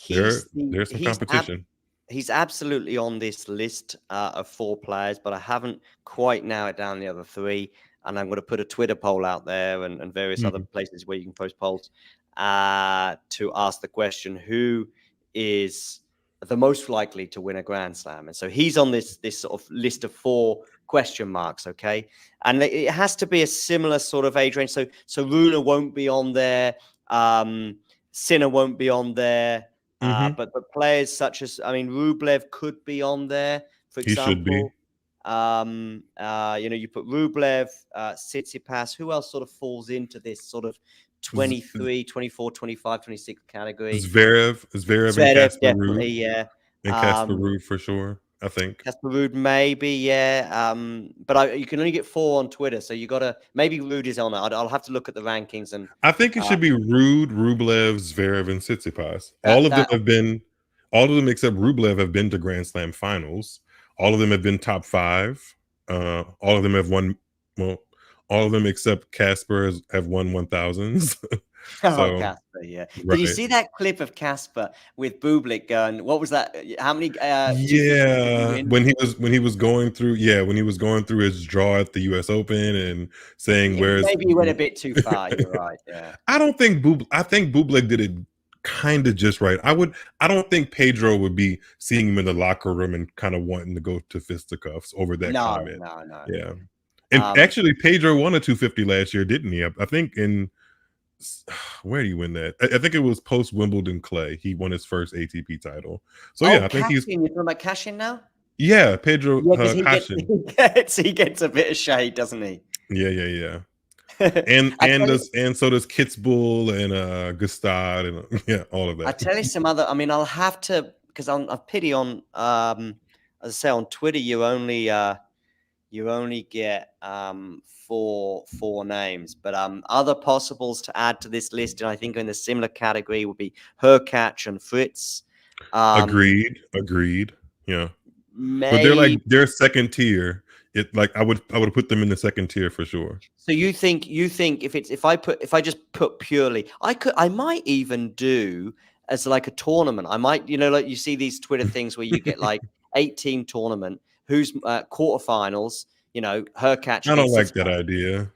there's some competition. He's absolutely on this list of 4 players, but I haven't quite narrowed down the other 3. And I'm going to put a Twitter poll out there and various other places where you can post polls to ask the question, who is the most likely to win a Grand Slam? And so he's on this sort of list of 4 question marks, okay? And it has to be a similar sort of age range. So Rune won't be on there. Sinner won't be on there. Mm-hmm. But players such as, I mean, Rublev could be on there, for He should be. example. You put Rublev, Tsitsipas. Who else sort of falls into this sort of 23, 24, 25, 26 category? Zverev and Casper definitely, Ruud. yeah. And Casper Ruud for sure, I think. Casper Ruud, maybe, yeah. But you can only get 4 on Twitter, so you gotta, maybe Ruud is on it. I'll have to look at the rankings. And I think it should be Ruud, Rublev, Zverev, and Tsitsipas. All of them except Rublev have been to Grand Slam finals. All of them have been top 5. All of them have won. Well, all of them except Casper have won 1000s. So, Casper, yeah. Right. Did you see that clip of Casper with Bublik going? What was that? How many? When he was going through his draw at the U.S. Open and saying maybe he went a bit too far. You're right. Yeah. I think Bublik did it kind of just right. I don't think Pedro would be seeing him in the locker room and kind of wanting to go to fisticuffs over that comment. No. Yeah. And actually, Pedro won a 250 last year, didn't he? I think where did he win that? I think it was post Wimbledon clay. He won his first ATP title. So I think he's. You're talking about Cashin now? Yeah, Pedro Cashin. He gets a bit of shade, doesn't he? Yeah. and so does Kitzbühel and Gustad and all of that. I tell you some other. I mean, I'll have to, because I pity on. As I say, on Twitter, you only get 4 names, but other possibles to add to this list, and I think in a similar category would be Hurkacz and Fritz. Agreed. Yeah, but they're second tier. I would put them in the second tier for sure. So you think if I just put purely, I might even do as like a tournament. I might, like you see these Twitter things where you get like 8-team tournament, who's quarterfinals. Hurkacz. I don't like that idea.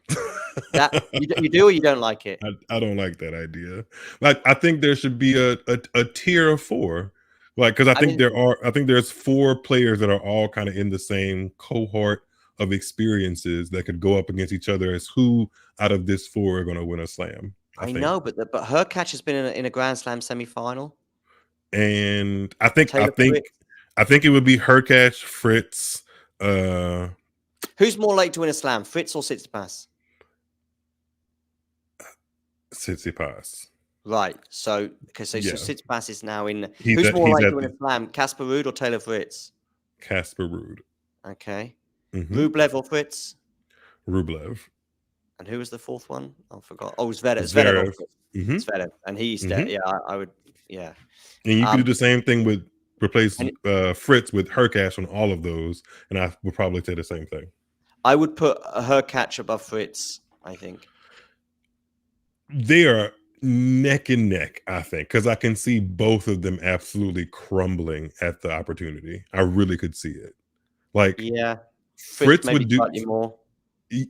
You do or you don't like it? I don't like that idea. Like, I think there should be a tier of 4. Like, because I think there's 4 players that are all kind of in the same cohort of experiences that could go up against each other as who out of this 4 are going to win a slam. I know, but Hurkacz has been in a Grand Slam semifinal, and I think it would be Hurkacz, Fritz. Who's more likely to win a slam, Fritz or Tsitsipas? Tsitsipas. Right. So Tsitsipas is now in. Who's more likely to win a slam, Casper Ruud or Taylor Fritz? Casper Ruud. Okay. Mm-hmm. Rublev or Fritz? Rublev. And who was the 4th one? I forgot. Oh, Zverev. Zverev. And he's dead. Yeah, I would. Yeah. And you could do the same thing with replace Fritz with Hurkacz on all of those, and I would probably say the same thing. I would put Hurkacz above Fritz, I think. They are neck and neck, I think, because I can see both of them absolutely crumbling at the opportunity. I really could see it. Like, yeah, Fritz would do slightly more.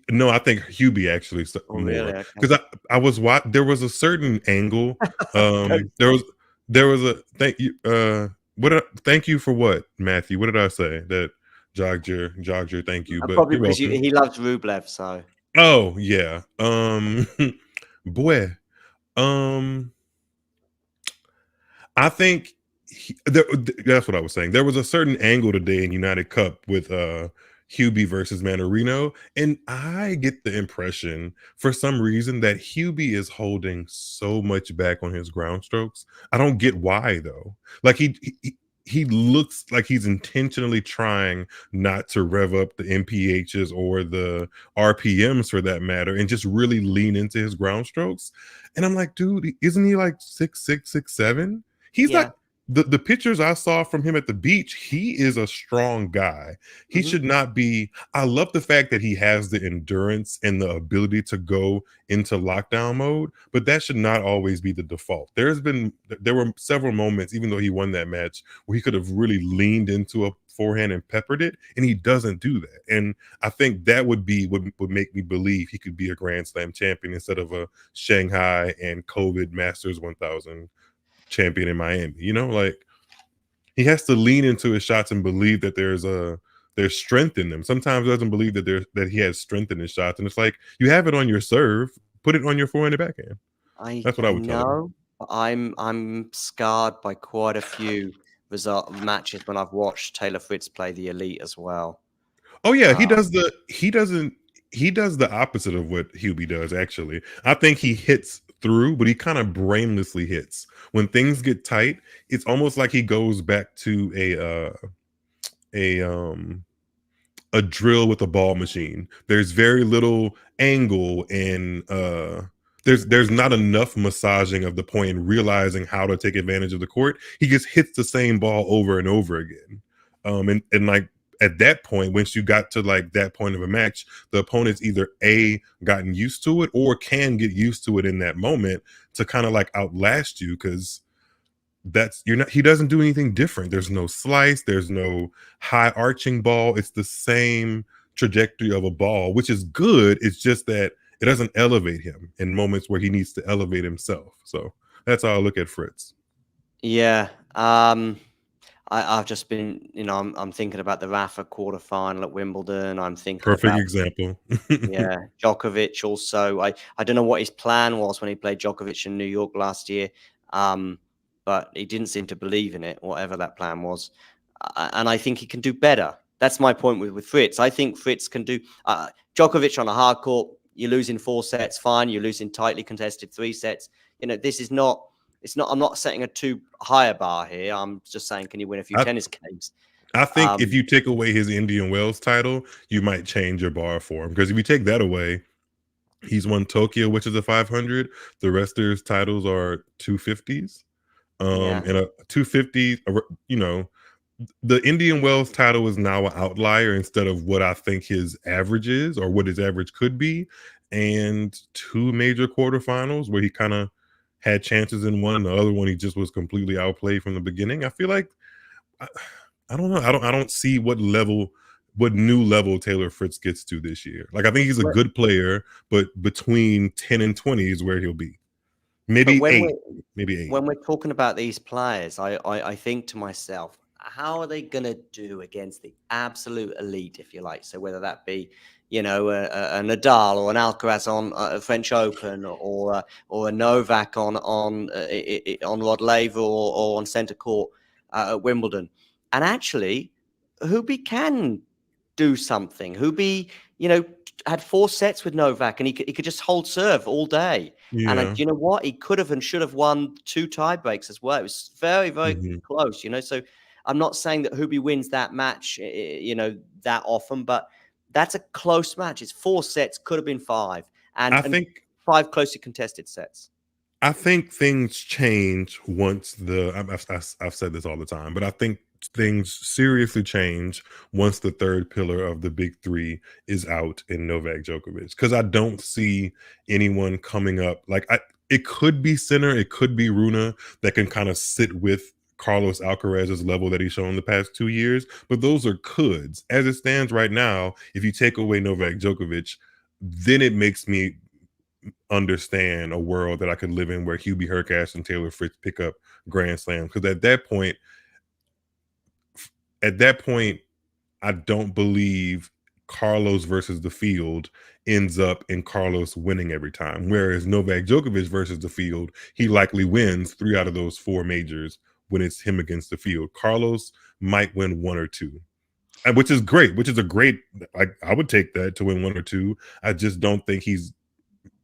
No, I think Hubie actually more. Really? Because I was there was a certain angle. There was a thank you. Thank you for what, Matthew? What did I say? That jogged your thank you. But probably because he loves Rublev, so. Oh yeah. Boy. I think that's what I was saying. There was a certain angle today in United Cup with Hubie versus Manarino, and I get the impression for some reason that Hubie is holding so much back on his ground strokes. I don't get why though. Like he looks like he's intentionally trying not to rev up the MPHs or the RPMs for that matter, and just really lean into his ground strokes. And I'm like, dude, isn't he like 6'6", 6'7"? He's like the pictures I saw from him at the beach. He is a strong guy. He should not be. I love the fact that he has the endurance and the ability to go into lockdown mode, but that should not always be the default. There were several moments, even though he won that match, where he could have really leaned into a forehand and peppered it, and he doesn't do that. And I think that would make me believe he could be a Grand Slam champion instead of a Shanghai and COVID Masters 1000 champion in Miami. Like, he has to lean into his shots and believe that there's strength in them. Sometimes he doesn't believe that he has strength in his shots, and it's like, you have it on your serve, put it on your forehand and backhand. That's what I would tell him. I'm scarred by quite a few matches when I've watched Taylor Fritz play the Elite as well. Oh yeah, he does the opposite of what Hubie does, actually. I think he hits through, but he kind of brainlessly hits. When things get tight, it's almost like he goes back to a drill with a ball machine. There's very little angle and there's not enough massaging of the point and realizing how to take advantage of the court. He just hits the same ball over and over again. And like at that point, once you got to like that point of a match, the opponent's either gotten used to it or can get used to it in that moment to kind of like outlast you, because he doesn't do anything different. There's no slice, there's no high arching ball. It's the same trajectory of a ball, which is good. It's just that it doesn't elevate him in moments where he needs to elevate himself. So that's how I look at Fritz. Yeah. I've just been, I'm thinking about the Rafa quarterfinal at Wimbledon. I'm thinking perfect example. Yeah, Djokovic also. I don't know what his plan was when he played Djokovic in New York last year, but he didn't seem to believe in it, whatever that plan was. And I think he can do better. That's my point with Fritz. I think Fritz can do Djokovic on a hard court. You lose in 4 sets, fine. You lose in tightly contested 3 sets. This is not. It's not. I'm not setting a too high a bar here. I'm just saying, can you win a few tennis games? I think if you take away his Indian Wells title, you might change your bar for him. Because if you take that away, he's won Tokyo, which is a 500. The rest of his titles are 250s. And a 250, the Indian Wells title is now an outlier instead of what I think his average is or what his average could be. And 2 major quarterfinals where he kind of had chances in one, and the other one he just was completely outplayed from the beginning. I feel like I don't know. I don't see what new level Taylor Fritz gets to this year. Like I think he's a good player, but between 10 and 20 is where he'll be. Maybe 8. Maybe 8. When we're talking about these players, I think to myself, how are they going to do against the absolute elite, if you like? So whether that be, a Nadal or an Alcaraz on French Open, or a Novak on Rod Laver or on centre court at Wimbledon, and actually, Hubie can do something. Hubie, had 4 sets with Novak, and he could just hold serve all day. Yeah. And you know what? He could have and should have won 2 tie breaks as well. It was very, very close. So I'm not saying that Hubie wins that match, that often, but that's a close match. It's 4 sets, could have been 5, and I think 5 closely contested sets. I think things change once I've said this all the time, but I think things seriously change once the third pillar of the big 3 is out in Novak Djokovic, because I don't see anyone coming up. Like it could be Sinner, it could be Rune that can kind of sit with Carlos Alcaraz's level that he's shown the past 2 years, but those are coulds. As it stands right now, if you take away Novak Djokovic, then it makes me understand a world that I could live in where Hubie Hurkacz and Taylor Fritz pick up Grand Slam. Because at that point, I don't believe Carlos versus the field ends up in Carlos winning every time. Whereas Novak Djokovic versus the field, he likely wins 3 out of those 4 majors when it's him against the field. Carlos might win 1 or 2, which is great. I would take that to win 1 or 2. I just don't think he's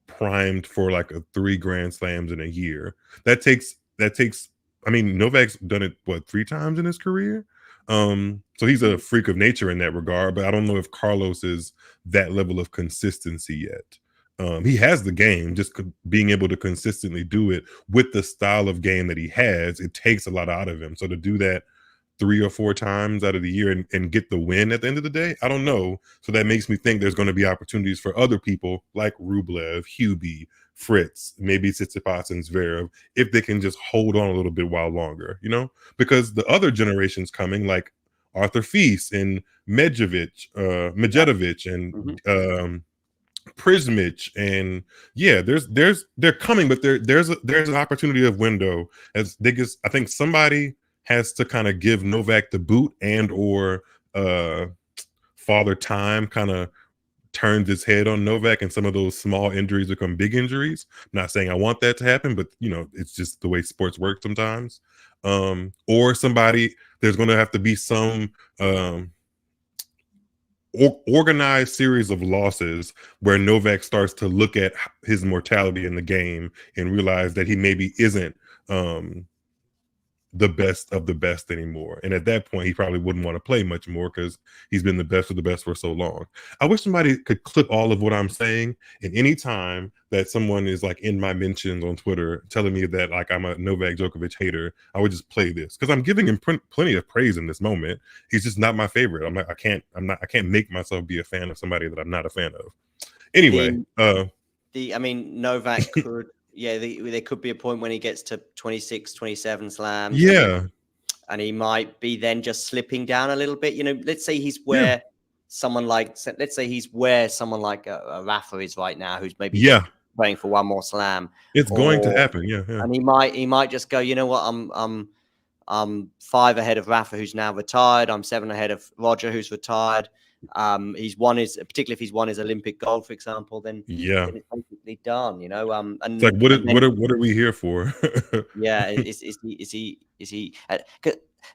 primed for like a 3 Grand Slams in a year. That takes. I mean, Novak's done it 3 times in his career. So he's a freak of nature in that regard, but I don't know if Carlos is that level of consistency yet. He has the game, just being able to consistently do it with the style of game that he has, it takes a lot out of him. So to do that 3 or 4 times out of the year and get the win at the end of the day, I don't know. So that makes me think there's going to be opportunities for other people like Rublev, Hubie, Fritz, maybe Tsitsipas and Zverev, if they can just hold on a little bit while longer, because the other generations coming, like Arthur Fils and Medjedovic and Prismic, and they're coming, but there's an opportunity of window as big as I think somebody has to kind of give Novak the boot and or Father Time kind of turns its head on Novak, and some of those small injuries become big injuries. I'm not saying I want that to happen, but it's just the way sports work sometimes. Or there's going to have to be some organized series of losses where Novak starts to look at his mortality in the game and realize that he maybe isn't the best of the best anymore. And at that point, he probably wouldn't want to play much more because he's been the best of the best for so long. I wish somebody could clip all of what I'm saying. And any time that someone is like in my mentions on Twitter telling me that like I'm a Novak Djokovic hater, I would just play this because I'm giving him plenty of praise in this moment. He's just not my favorite. I can't make myself be a fan of somebody that I'm not a fan of. Anyway, Novak could. Yeah, there could be a point when he gets to 26, 27 slams. Yeah. And he might be then just slipping down a little bit. Let's say he's where someone like a Rafa is right now, who's maybe playing for one more slam. It's going to happen, yeah. And he might just go, you know what, I'm 5 ahead of Rafa, who's now retired. I'm 7 ahead of Roger, who's retired. Particularly if he's won his Olympic gold, for example, then it's basically done, and it's like what are we here for? Is he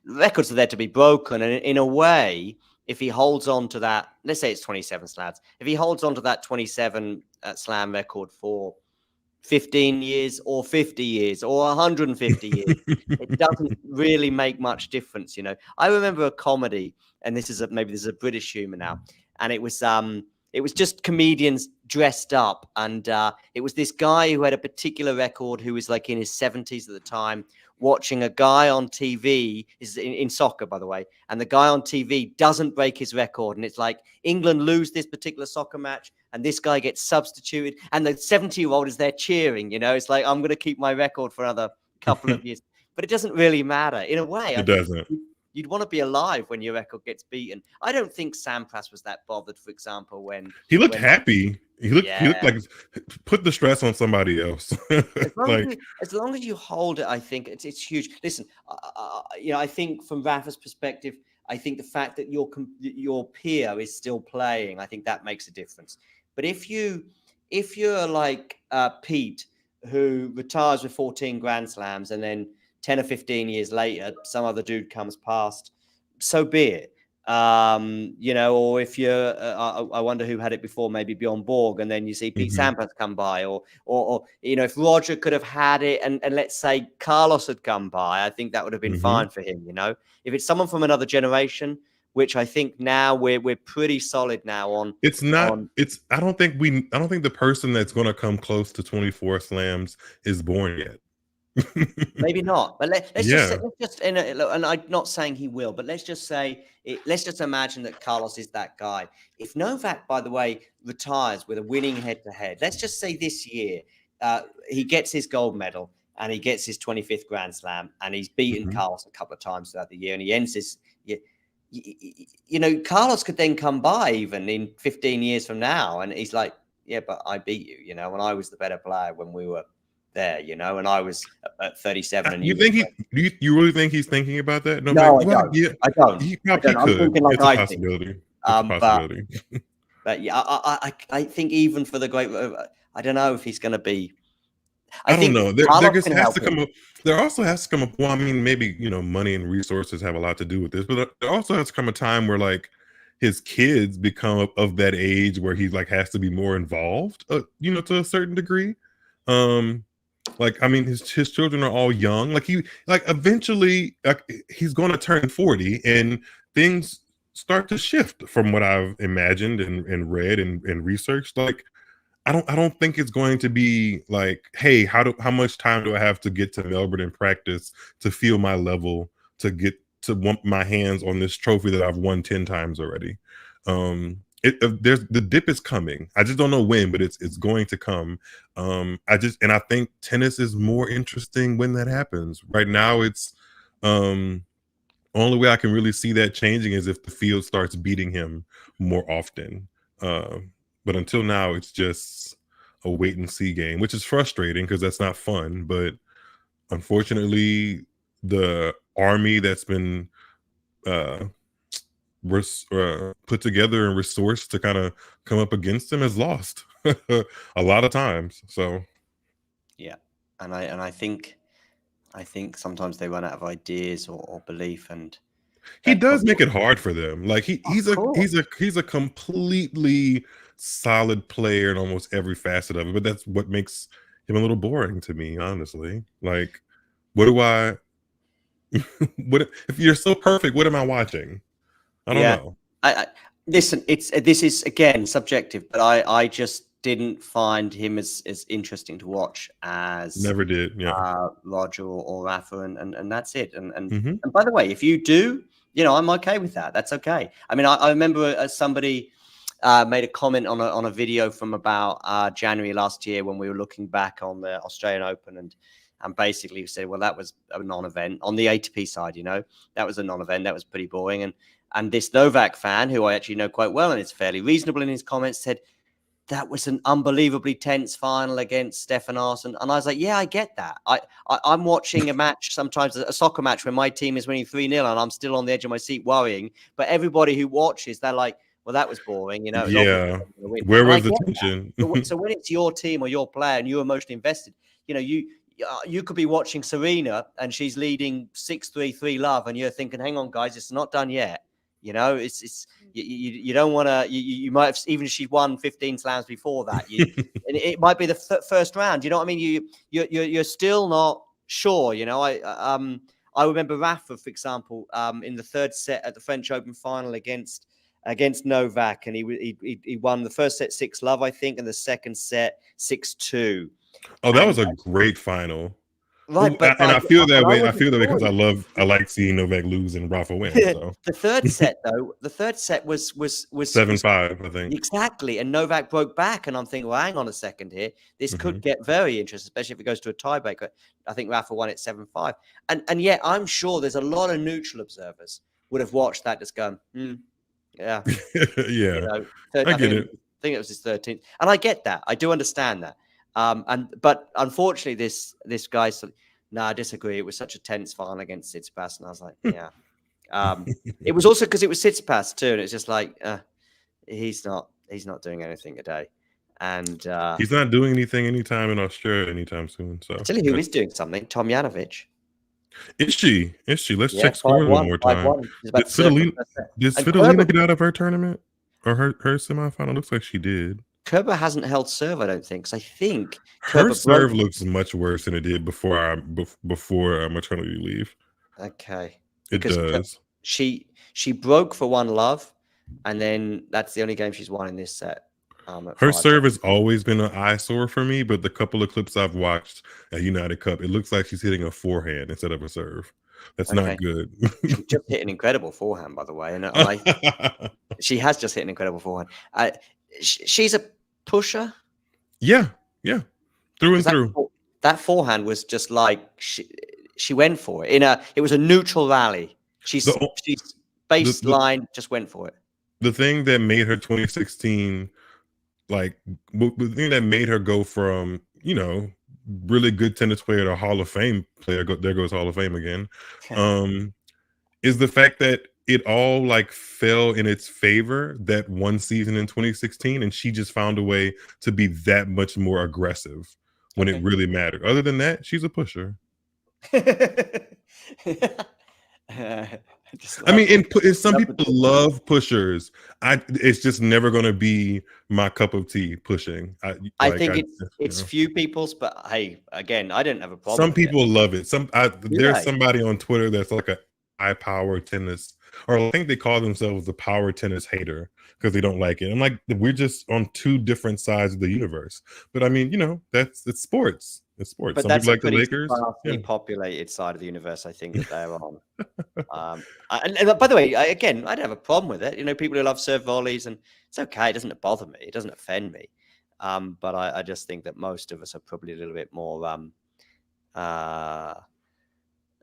records are there to be broken, and in a way, if he holds on to that, let's say it's 27 slams, if he holds on to that 27 slam record for 15 years or 50 years or 150 years, it doesn't really make much difference. I remember a comedy, and this is a British humor now, and it was just comedians dressed up, and it was this guy who had a particular record, who was like in his 70s at the time, watching a guy on TV, is in soccer, by the way, and the guy on TV doesn't break his record, and it's like England lose this particular soccer match, and this guy gets substituted, and the 70-year-old is there cheering. It's like, I'm going to keep my record for another couple of years, but it doesn't really matter in a way. It doesn't. You'd want to be alive when your record gets beaten. I don't think Sampras was that bothered, for example, when he looked happy. He looked like put the stress on somebody else. As long as you hold it, I think it's huge. Listen, I think from Rafa's perspective, I think the fact that your peer is still playing, I think that makes a difference. But if you're like Pete, who retires with 14 Grand Slams, and then 10 or 15 years later, some other dude comes past, so be it. Or if you're, I wonder who had it before, maybe Bjorn Borg, and then you see Pete Sampras come by, or if Roger could have had it, and let's say Carlos had come by, I think that would have been fine for him. If it's someone from another generation, which I think now we're pretty solid now on. It's not. I don't think the person that's going to come close to 24 slams is born yet. Maybe not, but let's just and I'm not saying he will, but let's just imagine that Carlos is that guy. If Novak, by the way, retires with a winning head-to-head, let's just say this year he gets his gold medal and he gets his 25th Grand Slam, and he's beaten Carlos a couple of times throughout the year, and he ends this. Carlos could then come by even in 15 years from now, and he's like, yeah, but I beat you, and I was the better player when we were there, and I was at 37. And you really think he's thinking about that? No, I don't. Yeah, I don't. He probably could. I'm thinking like it's a possibility. It's a possibility. But yeah, I think even for the great, I don't know if he's going to be. I don't know. There also has to come up. Well, I mean, maybe money and resources have a lot to do with this, but there also has to come a time where like his kids become of that age where he like has to be more involved, to a certain degree. Like, I mean, his children are all young. Like eventually he's going to turn 40 and things start to shift from what I've imagined and read and researched. Like, I don't think it's going to be like, hey, how much time do I have to get to Melbourne and practice to feel my level to get to want my hands on this trophy that I've won 10 times already. The dip is coming. I just don't know when, but it's going to come. I think tennis is more interesting when that happens. Right now, it's only way I can really see that changing is if the field starts beating him more often. But until now, it's just a wait and see game, which is frustrating because that's not fun. But unfortunately, the army that's been put together and resourced to kind of come up against him has lost a lot of times. So yeah, and I think sometimes they run out of ideas or belief, and he does make it hard for them. Like he's a completely solid player in almost every facet of it, but that's what makes him a little boring to me, honestly. Like, what do I what if you're so perfect, what am I watching? I don't know. I listen, this is again subjective, but I just didn't find him as interesting to watch as Never did. Yeah. Roger or Rafa, and that's it. And Mhm. and by the way, if you do, you know, I'm okay with that. That's okay. I mean, I remember somebody made a comment on a video from about January last year when we were looking back on the Australian Open, and basically said, well, that was a non-event on the ATP side. You know, that was a non-event. That was pretty boring. And this Novak fan, who I actually know quite well and is fairly reasonable in his comments, said that was an unbelievably tense final against Stefanos. And I was like, yeah, I get that. I'm watching a match, sometimes a soccer match, where my team is winning 3-0 and I'm still on the edge of my seat worrying. But everybody who watches, they're like, well, that was boring. You know, yeah. Where was the tension? So when it's your team or your player and you're emotionally invested, you know, you could be watching Serena and she's leading 6-3, 3-love, and you're thinking, hang on, guys, it's not done yet. You know, it's you don't want to. You might have, even if she won 15 slams before that. And it might be the first round. You know what I mean? You're still not sure. You know, I remember Rafa, for example, in the third set at the French Open final against Novak, and he won the first set 6-love, I think, and the second set 6-2. Oh, that was a great final. Right, but I feel that way. I feel that way because I like seeing Novak lose and Rafa win. So the third set, though, was 7-5, I think. Exactly, and Novak broke back, and I'm thinking, well, hang on a second here. This could get very interesting, especially if it goes to a tiebreaker. I think Rafa won it 7-5, and yet I'm sure there's a lot of neutral observers would have watched that just going, yeah, yeah. You know, I get it. I think it was his 13th, and I get that. I do understand that. But unfortunately, this guy said, "No, I disagree. It was such a tense final against Tsitsipas," and I was like, "Yeah." It was also because it was Tsitsipas too, and it's just like he's not doing anything today, and he's not doing anything anytime in Australia anytime soon. So I tell you who is doing something: Tomljanovic. Is she? Let's check scores one more time. Did Safiullin get out of her tournament or her semifinal? Looks like she did. Kerber hasn't held serve, I don't think. Because I think her serve looks much worse than it did before maternity leave. Okay, it does. She broke for 1-love, and then that's the only game she's won in this set. Her serve has always been an eyesore for me, but the couple of clips I've watched at United Cup, it looks like she's hitting a forehand instead of a serve. That's not good. She just hit an incredible forehand, by the way, and she has just hit an incredible forehand. She's a pusher. Yeah, through and through. That forehand was just like she went for it. It was a neutral rally. She's baseline, just went for it. The thing that made her 2016, like the thing that made her go from, you know, really good tennis player to Hall of Fame player, there goes Hall of Fame again, is the fact that it all like fell in its favor that one season in 2016, and she just found a way to be that much more aggressive when it really mattered. Other than that, she's a pusher. I mean, some people love pushers. It's just never going to be my cup of tea, pushing. I think it's few people's, but hey, again, I didn't have a problem. Some people love it. There's somebody on Twitter that's like a high power tennis, or I think they call themselves the power tennis hater because they don't like it. I'm like, we're just on two different sides of the universe. But I mean, you know, it's sports. It's sports. But some that's people like the Lakers. Populated side of the universe, I think, that they're on. And by the way, I don't have a problem with it. You know, people who love serve volleys, and it's okay. It doesn't bother me. It doesn't offend me. But I just think that most of us are probably a little bit more.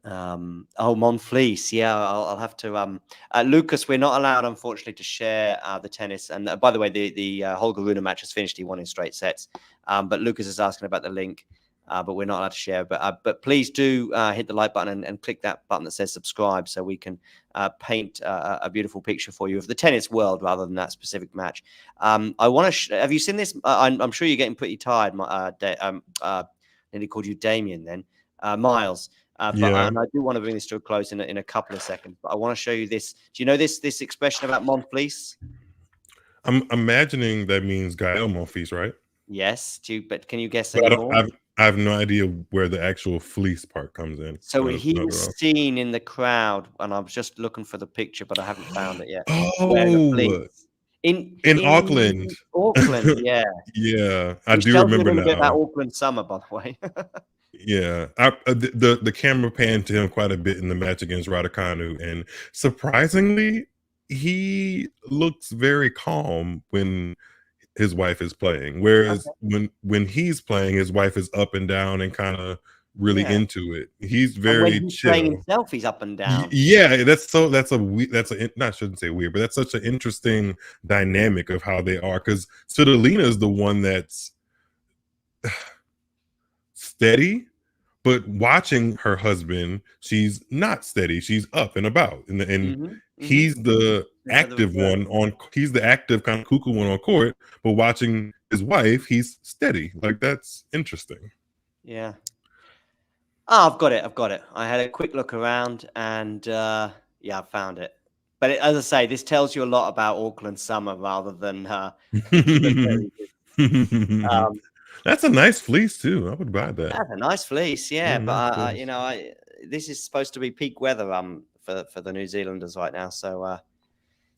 Monfils. Yeah, I'll have to. Lucas, we're not allowed, unfortunately, to share the tennis. And by the way, the Holger Rune match has finished. He won in straight sets. But Lucas is asking about the link. but we're not allowed to share. But please do hit the like button and click that button that says subscribe, so we can paint a beautiful picture for you of the tennis world rather than that specific match. I want to. Have you seen this? I'm sure you're getting pretty tired. Nearly called you Damien then, Miles. And I do want to bring this to a close in a couple of seconds. But I want to show you this. Do you know this expression about Monfils? I'm imagining that means Gael Monfils, right? Yes. But can you guess any more? I have no idea where the actual fleece part comes in. So he was seen in the crowd, and I was just looking for the picture, but I haven't found it yet. Oh, in Auckland. Auckland, yeah. Yeah, I do remember now. A bit about Auckland summer, by the way. Yeah, the camera panned to him quite a bit in the match against Raducanu, and surprisingly, he looks very calm when his wife is playing. Whereas when he's playing, his wife is up and down and kind of really into it. He's very when he's chill. Playing himself, he's up and down. Yeah, not shouldn't say weird, but that's such an interesting dynamic of how they are. Because Safiullin is the one that's steady, but watching her husband, she's not steady. She's up and about, and he's the active one he's the active kind of cuckoo one on court, but watching his wife, he's steady. Like, that's interesting. Yeah. Oh, I've got it. I had a quick look around, and I found it. But as I say, this tells you a lot about Auckland summer rather than that's a nice fleece too. I would buy that. That's a nice fleece, yeah. But this is supposed to be peak weather for the New Zealanders right now. So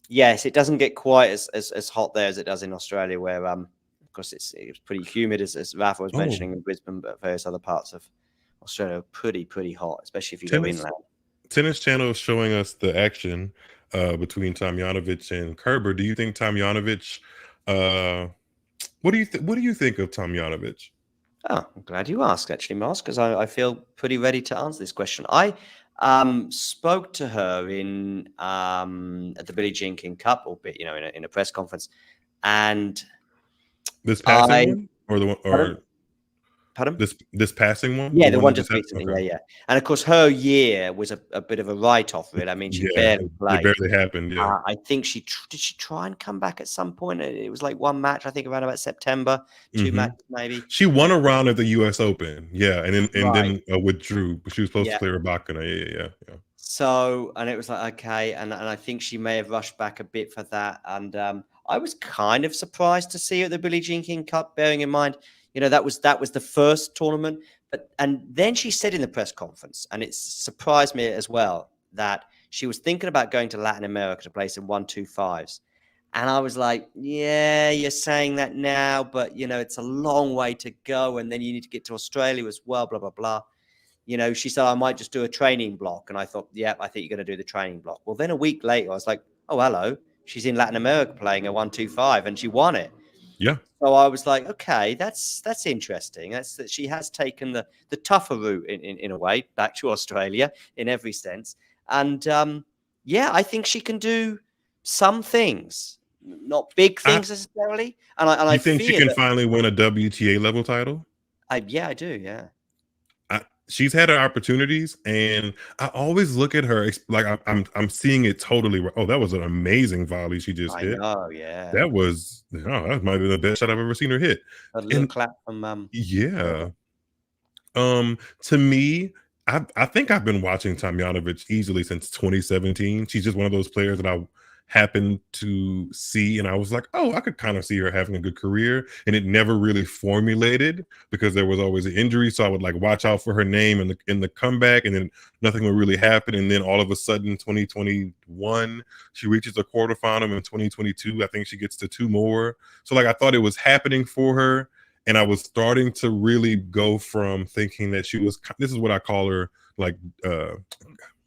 yes, it doesn't get quite as hot there as it does in Australia, where of course it's pretty humid, as Rafa was mentioning in Brisbane, but various other parts of Australia are pretty hot, especially if you go inland. Tennis Channel is showing us the action between Tomljanovic and Kerber. Do you think Tomljanovic? What do you think of Tomljanovic? Oh, I'm glad you asked, actually, Mars, because I feel pretty ready to answer this question. I spoke to her at the Billie Jean King Cup, albeit in a press conference, and this passing one, or the one, or pardon? This passing one? Yeah, the one just recently. Okay. Yeah. And of course, her year was a bit of a write-off, really. I mean, she barely played. It barely happened. Yeah. I think did she try and come back at some point? It was like one match, I think, around about September, two matches maybe. She won a round at the U.S. Open, then withdrew. But she was supposed to play Rebakina. Yeah. So, and it was like, okay, and I think she may have rushed back a bit for that. And I was kind of surprised to see her at the Billie Jean King Cup, bearing in mind, that was the first tournament. And then she said in the press conference, and it surprised me as well, that she was thinking about going to Latin America to play some 1-2-5s. And I was like, yeah, you're saying that now, but, it's a long way to go. And then you need to get to Australia as well, blah, blah, blah. She said, I might just do a training block. And I thought, yeah, I think you're going to do the training block. Well, then a week later, I was like, oh, hello. She's in Latin America playing a 1-2-5, and she won it. Yeah. So I was like, okay, that's interesting. That's that she has taken the tougher route in a way back to Australia in every sense. And I think she can do some things, not big things necessarily. And I think she can finally win a WTA level title? I do. Yeah. She's had her opportunities, and I always look at her like I'm seeing it totally. Oh, that was an amazing volley she just hit. Oh yeah, that might have been the best shot I've ever seen her hit. A little clap from yeah. To me, I think I've been watching Tomljanovic easily since 2017. She's just one of those players that I happened to see, and I was like, oh, I could kind of see her having a good career, and it never really formulated because there was always an injury. So I would like watch out for her name in the comeback, and then nothing would really happen. And then all of a sudden, 2021, she reaches a quarterfinal. In 2022, I think she gets to 2 more. So like I thought it was happening for her, and I was starting to really go from thinking that she was. This is what I call her, like I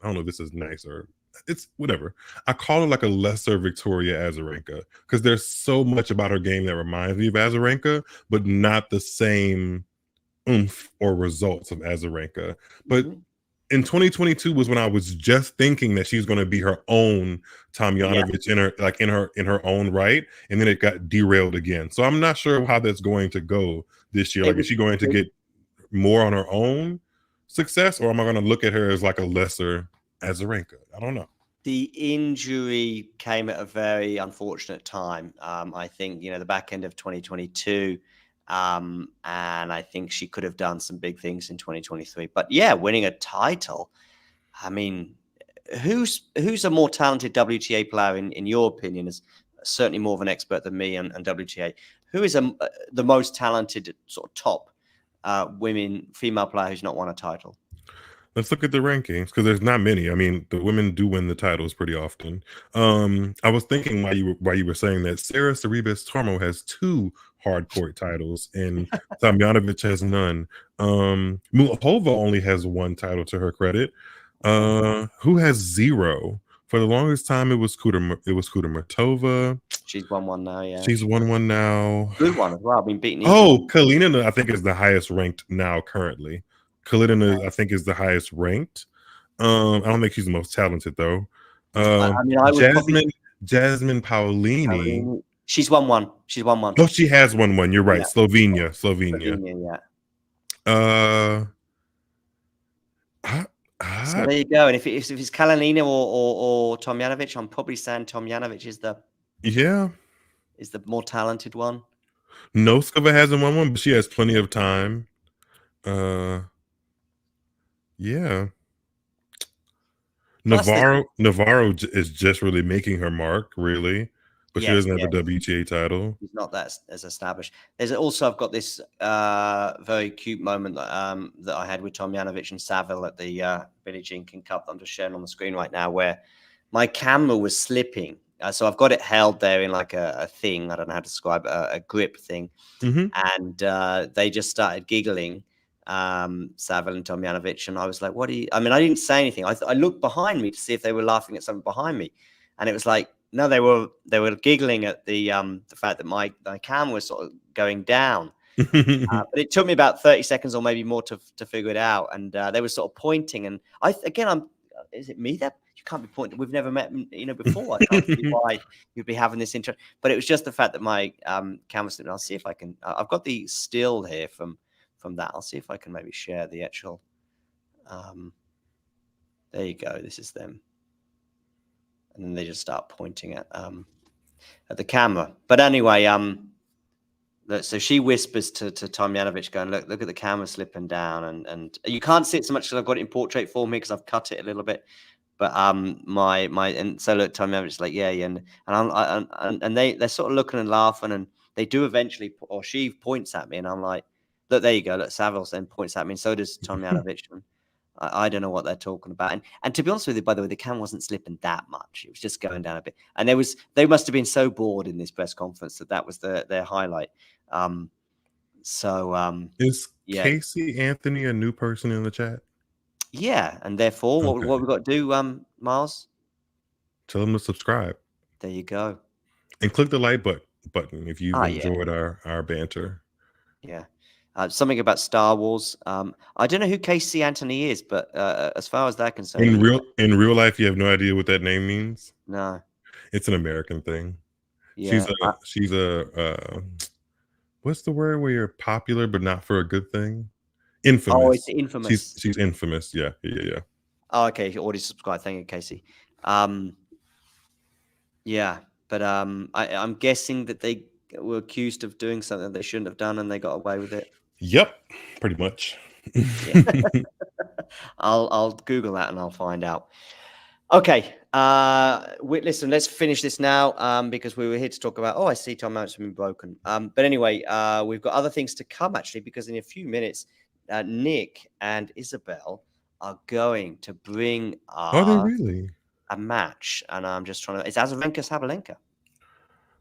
don't know if this is nice or. It's whatever. I call her like a lesser Victoria Azarenka because there's so much about her game that reminds me of Azarenka, but not the same oomph or results of Azarenka. But in 2022 was when I was just thinking that she's going to be her own Tomljanovic in her own right, and then it got derailed again. So I'm not sure how that's going to go this year. Like, is she going to get more on her own success, or am I going to look at her as like a lesser Azarenka? I don't know. The injury came at a very unfortunate time. I think, the back end of 2022, and I think she could have done some big things in 2023. But yeah, winning a title. I mean, who's a more talented WTA player in your opinion? Is certainly more of an expert than me and WTA. Who is the most talented sort of top female player who's not won a title? Let's look at the rankings, because there's not many. I mean, the women do win the titles pretty often. I was thinking while you were saying that Sarah Cerebus Tormo has 2 hard court titles and Tomljanovic has none. Muhova only has 1 title to her credit. Who has 0? For the longest time, it was Kudermetova. She's won 1 now, yeah. She's won 1 now. Good one as well. Been beaten. Kalina, I think, is the highest ranked now currently. Kalina, I think, is the highest ranked. I don't think she's the most talented though. Jasmine Paolini. She's won 1. She's won 1. Oh, she has won 1. You're right. Yeah. Slovenia. Yeah. So there you go. And if it's Kalinina or Tomljanovic, I'm probably saying Tomljanovic is the more talented one. Noskova hasn't won 1, but she has plenty of time. Yeah. Navarro is just really making her mark, really. But she doesn't have a WTA title. She's not that as established. There's also, I've got this very cute moment that I had with Tomljanovic and Saville at the Billie Jean King Cup that I'm just sharing on the screen right now, where my camera was slipping. So I've got it held there in like a thing. I don't know how to describe it, a grip thing. And they just started giggling, Saville and Tomljanovic. And I was like, what are you? I mean, I didn't say anything. I looked behind me to see if they were laughing at something behind me. And it was like, no, they were giggling at the fact that my camera was sort of going down. But it took me about 30 seconds or maybe more to figure it out. And they were sort of pointing. And is it me that you can't be pointing? We've never met, before. I can't see why you'd be having this interest. But it was just the fact that my camera slipped. I'll see if I can. I've got the still here from that. I'll see if I can maybe share the actual. There you go. This is them. And then they just start pointing at the camera. But anyway, so she whispers to Tomljanovic, going, look at the camera slipping down, and you can't see it so much because I've got it in portrait form here because I've cut it a little bit. But and so look, Tomljanovic's like, yeah, and they're sort of looking and laughing, and they do eventually, or she points at me, and I'm like, look, there you go. Look, Saville then points at me, and so does Tomljanovic. I don't know what they're talking about. And to be honest with you, by the way, the camera wasn't slipping that much. It was just going down a bit. And they must have been so bored in this press conference that was their highlight. Is Casey Anthony a new person in the chat? Yeah. And therefore, what we've got to do, Miles? Tell them to subscribe. There you go. And click the like button if you've enjoyed our banter. Yeah. Something about Star Wars. I don't know who Casey Anthony is, but as far as that concerned, in real life, you have no idea what that name means. No, it's an American thing. Yeah, she's a what's the word where you're popular but not for a good thing? Infamous. Oh, it's infamous. She's infamous. Yeah. Oh, okay. You already subscribed. Thank you, Casey. Yeah, but I'm guessing that they were accused of doing something they shouldn't have done, and they got away with it. Yep, pretty much. I'll Google that and I'll find out. Okay, listen, let's finish this now because we were here to talk about. Oh, I see Tom Mount's been broken. But anyway, we've got other things to come actually, because in a few minutes, Nick and Isabel are going to bring they really? A match, and I'm just trying to. It's Azarenka Sabalenka.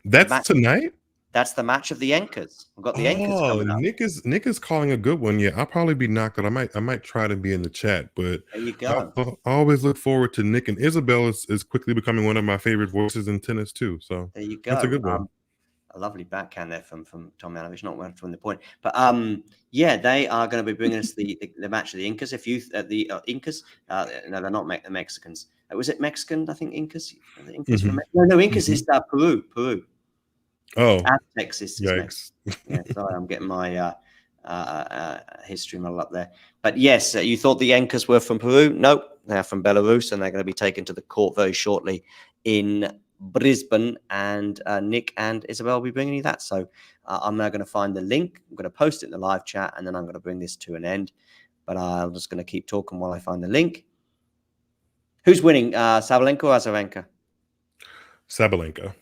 That's tonight. That's the match of the anchors. We've got the anchors coming up. Nick is calling a good one. Yeah, I'll probably be knocked out. I might try to be in the chat, but there you go. I always look forward to Nick, and Isabel is quickly becoming one of my favorite voices in tennis too. So there you go. That's a good one. A lovely backhand there from Tomljanovic, not from the point. But yeah, they are going to be bringing us the match of the Incas. If you the Incas, no, they're not the Mexicans. Was it Mexican? I think Incas. The Incas from no, Incas is Peru. Oh, Aztecs is Mexican. Yeah, sorry, I'm getting my history model up there. But yes, you thought the anchors were from Peru? Nope, they're from Belarus, and they're going to be taken to the court very shortly in Brisbane. And Nick and Isabel will be bringing you that. So I'm now going to find the link. I'm going to post it in the live chat, and then I'm going to bring this to an end. But I'm just going to keep talking while I find the link. Who's winning, Sabalenka or Azarenka? Sabalenka.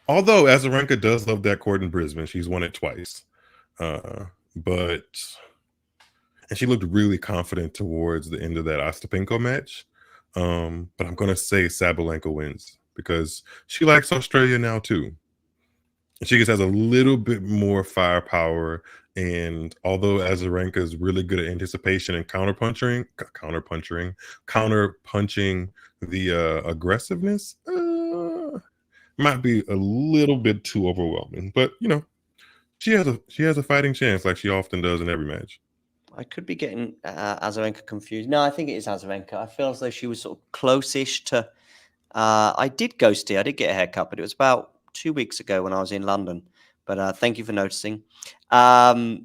Although Azarenka does love that court in Brisbane. She's won it twice. And she looked really confident towards the end of that Ostapenko match. But I'm going to say Sabalenka wins because she likes Australia now too. And she just has a little bit more firepower. And although Azarenka is really good at anticipation and counterpunching the aggressiveness, might be a little bit too overwhelming. But you know, she has a fighting chance, like she often does in every match. I could be getting Azarenka confused. No, I think it is Azarenka. I feel as though she was sort of close-ish to. I did go steer. I did get a haircut, but it was about 2 weeks ago when I was in London. But thank you for noticing. I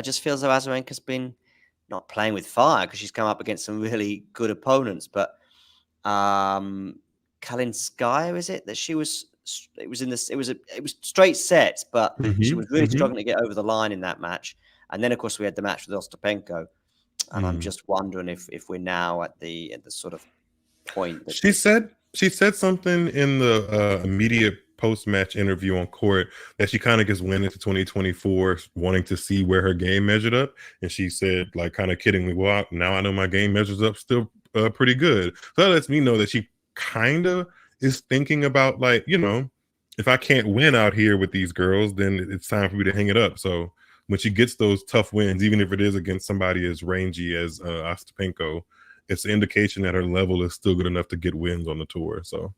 just feel as though Azarenka's been not playing with fire because she's come up against some really good opponents. But Kalinskaya, is it that she was? It was in this. It was straight sets, but she was really struggling to get over the line in that match. And then, of course, we had the match with Ostapenko, and I'm just wondering if we're now at the sort of point. That she said something in the immediate post-match interview on court that she kind of just went into 2024 wanting to see where her game measured up, and she said, like, kind of kiddingly, "Well, now I know my game measures up still pretty good." So that lets me know that she kind of is thinking about, like, you know, if I can't win out here with these girls, then it's time for me to hang it up. So when she gets those tough wins, even if it is against somebody as rangy as Ostapenko, it's an indication that her level is still good enough to get wins on the tour. So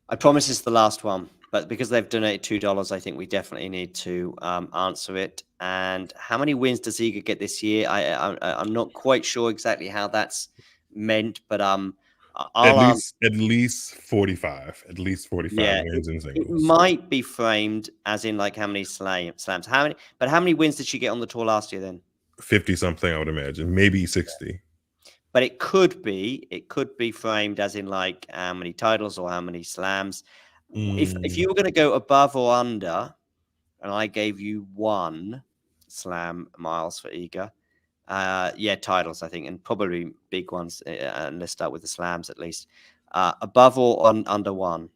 I promise it's the last one, but because they've donated $2, I think we definitely need to answer it. And how many wins does Iga get this year? I'm not quite sure exactly how that's meant, but at least 45. At least 45 yeah, wins in singles. It might be framed as in like how many slams. How many wins did she get on the tour last year then? 50 something, I would imagine, maybe 60. But it could be framed as in like how many titles or how many slams. If you were going to go above or under, and I gave you 1 slam, Miles, for Iga, yeah, titles, I think, and probably big ones. And let's start with the slams at least. Above or under 1?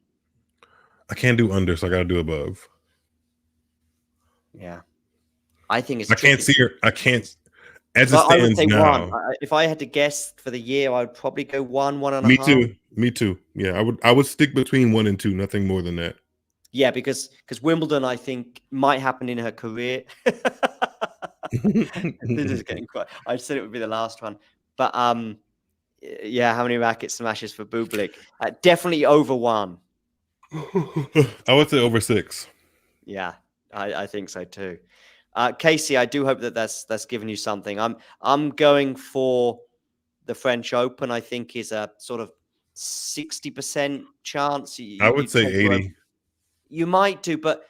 I can't do under, so I got to do above. Yeah, I think it's. I can't see her. I can't. As it stands now, 1. If I had to guess for the year, I would probably go 1, 1.5. Me too. Yeah, I would stick between 1 and 2, nothing more than that. Yeah, because Wimbledon, I think, might happen in her career. This is getting quite. I said it would be the last one, but yeah, how many racket smashes for Bublik? Definitely over 1. I would say over 6. Yeah, I think so too. Casey, I do hope that's given you something. I'm going for the French Open. I think is a sort of 60% chance. I would say 80. You might do, but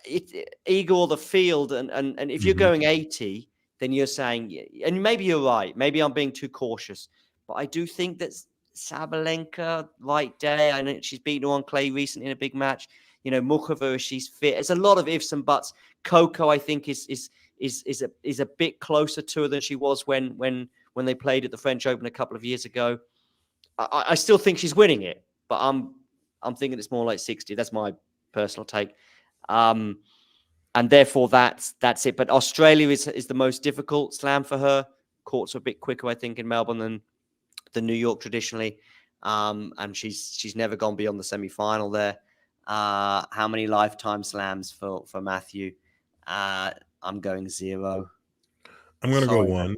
Iga or the field, and if you're going 80, then you're saying, and maybe you're right. Maybe I'm being too cautious, but I do think that Sabalenka, light day. I know she's beaten her on clay recently in a big match. You know, Mukhova, she's fit. It's a lot of ifs and buts. Coco, I think, is a bit closer to her than she was when they played at the French Open a couple of years ago. I still think she's winning it, but I'm thinking it's more like 60. That's my personal take. And therefore that's it. But Australia is the most difficult slam for her. Courts are a bit quicker, I think, in Melbourne than New York traditionally. And she's never gone beyond the semi-final there. How many lifetime slams for Matthew? I'm going 0. I'm going to go 1.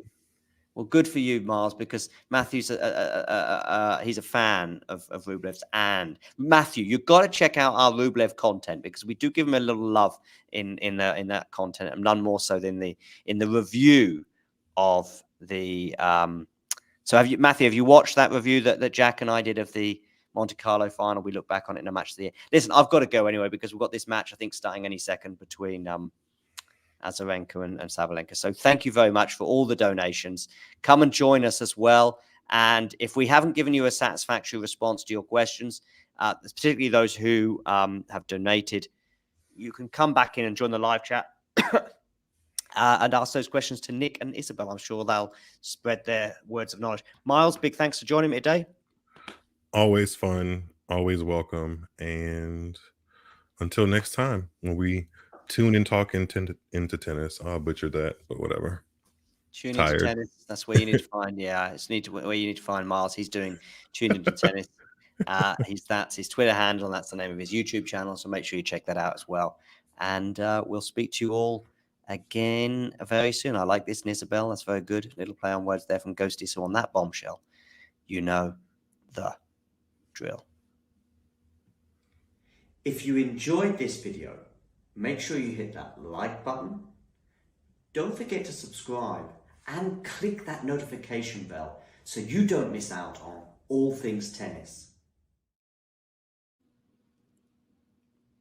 Well, good for you, Miles, because Matthew's he's a fan of Rublev's. And Matthew, you've got to check out our Rublev content because we do give him a little love in that content, and none more so than in the review of the. So Matthew, have you watched that review that Jack and I did of the Monte Carlo final. We look back on it in a match of the year. Listen, I've got to go anyway because we've got this match, I think, starting any second between Azarenka and Sabalenka. So thank you very much for all the donations. Come and join us as well. And if we haven't given you a satisfactory response to your questions, particularly those who have donated, you can come back in and join the live chat and ask those questions to Nick and Isabel. I'm sure they'll spread their words of knowledge. Miles, big thanks for joining me today. Always fun, always welcome. And until next time, when we tune and talk into tennis. I'll butcher that, but whatever. Tune into tennis. That's where you need to find. Yeah, it's where you need to find Miles. He's doing tune into tennis. That's his Twitter handle, and that's the name of his YouTube channel. So make sure you check that out as well. And we'll speak to you all again very soon. I like this, Isabel. That's very good. Little play on words there from Ghosty. So on that bombshell, you know the drill. If you enjoyed this video, make sure you hit that like button. Don't forget to subscribe and click that notification bell so you don't miss out on all things tennis.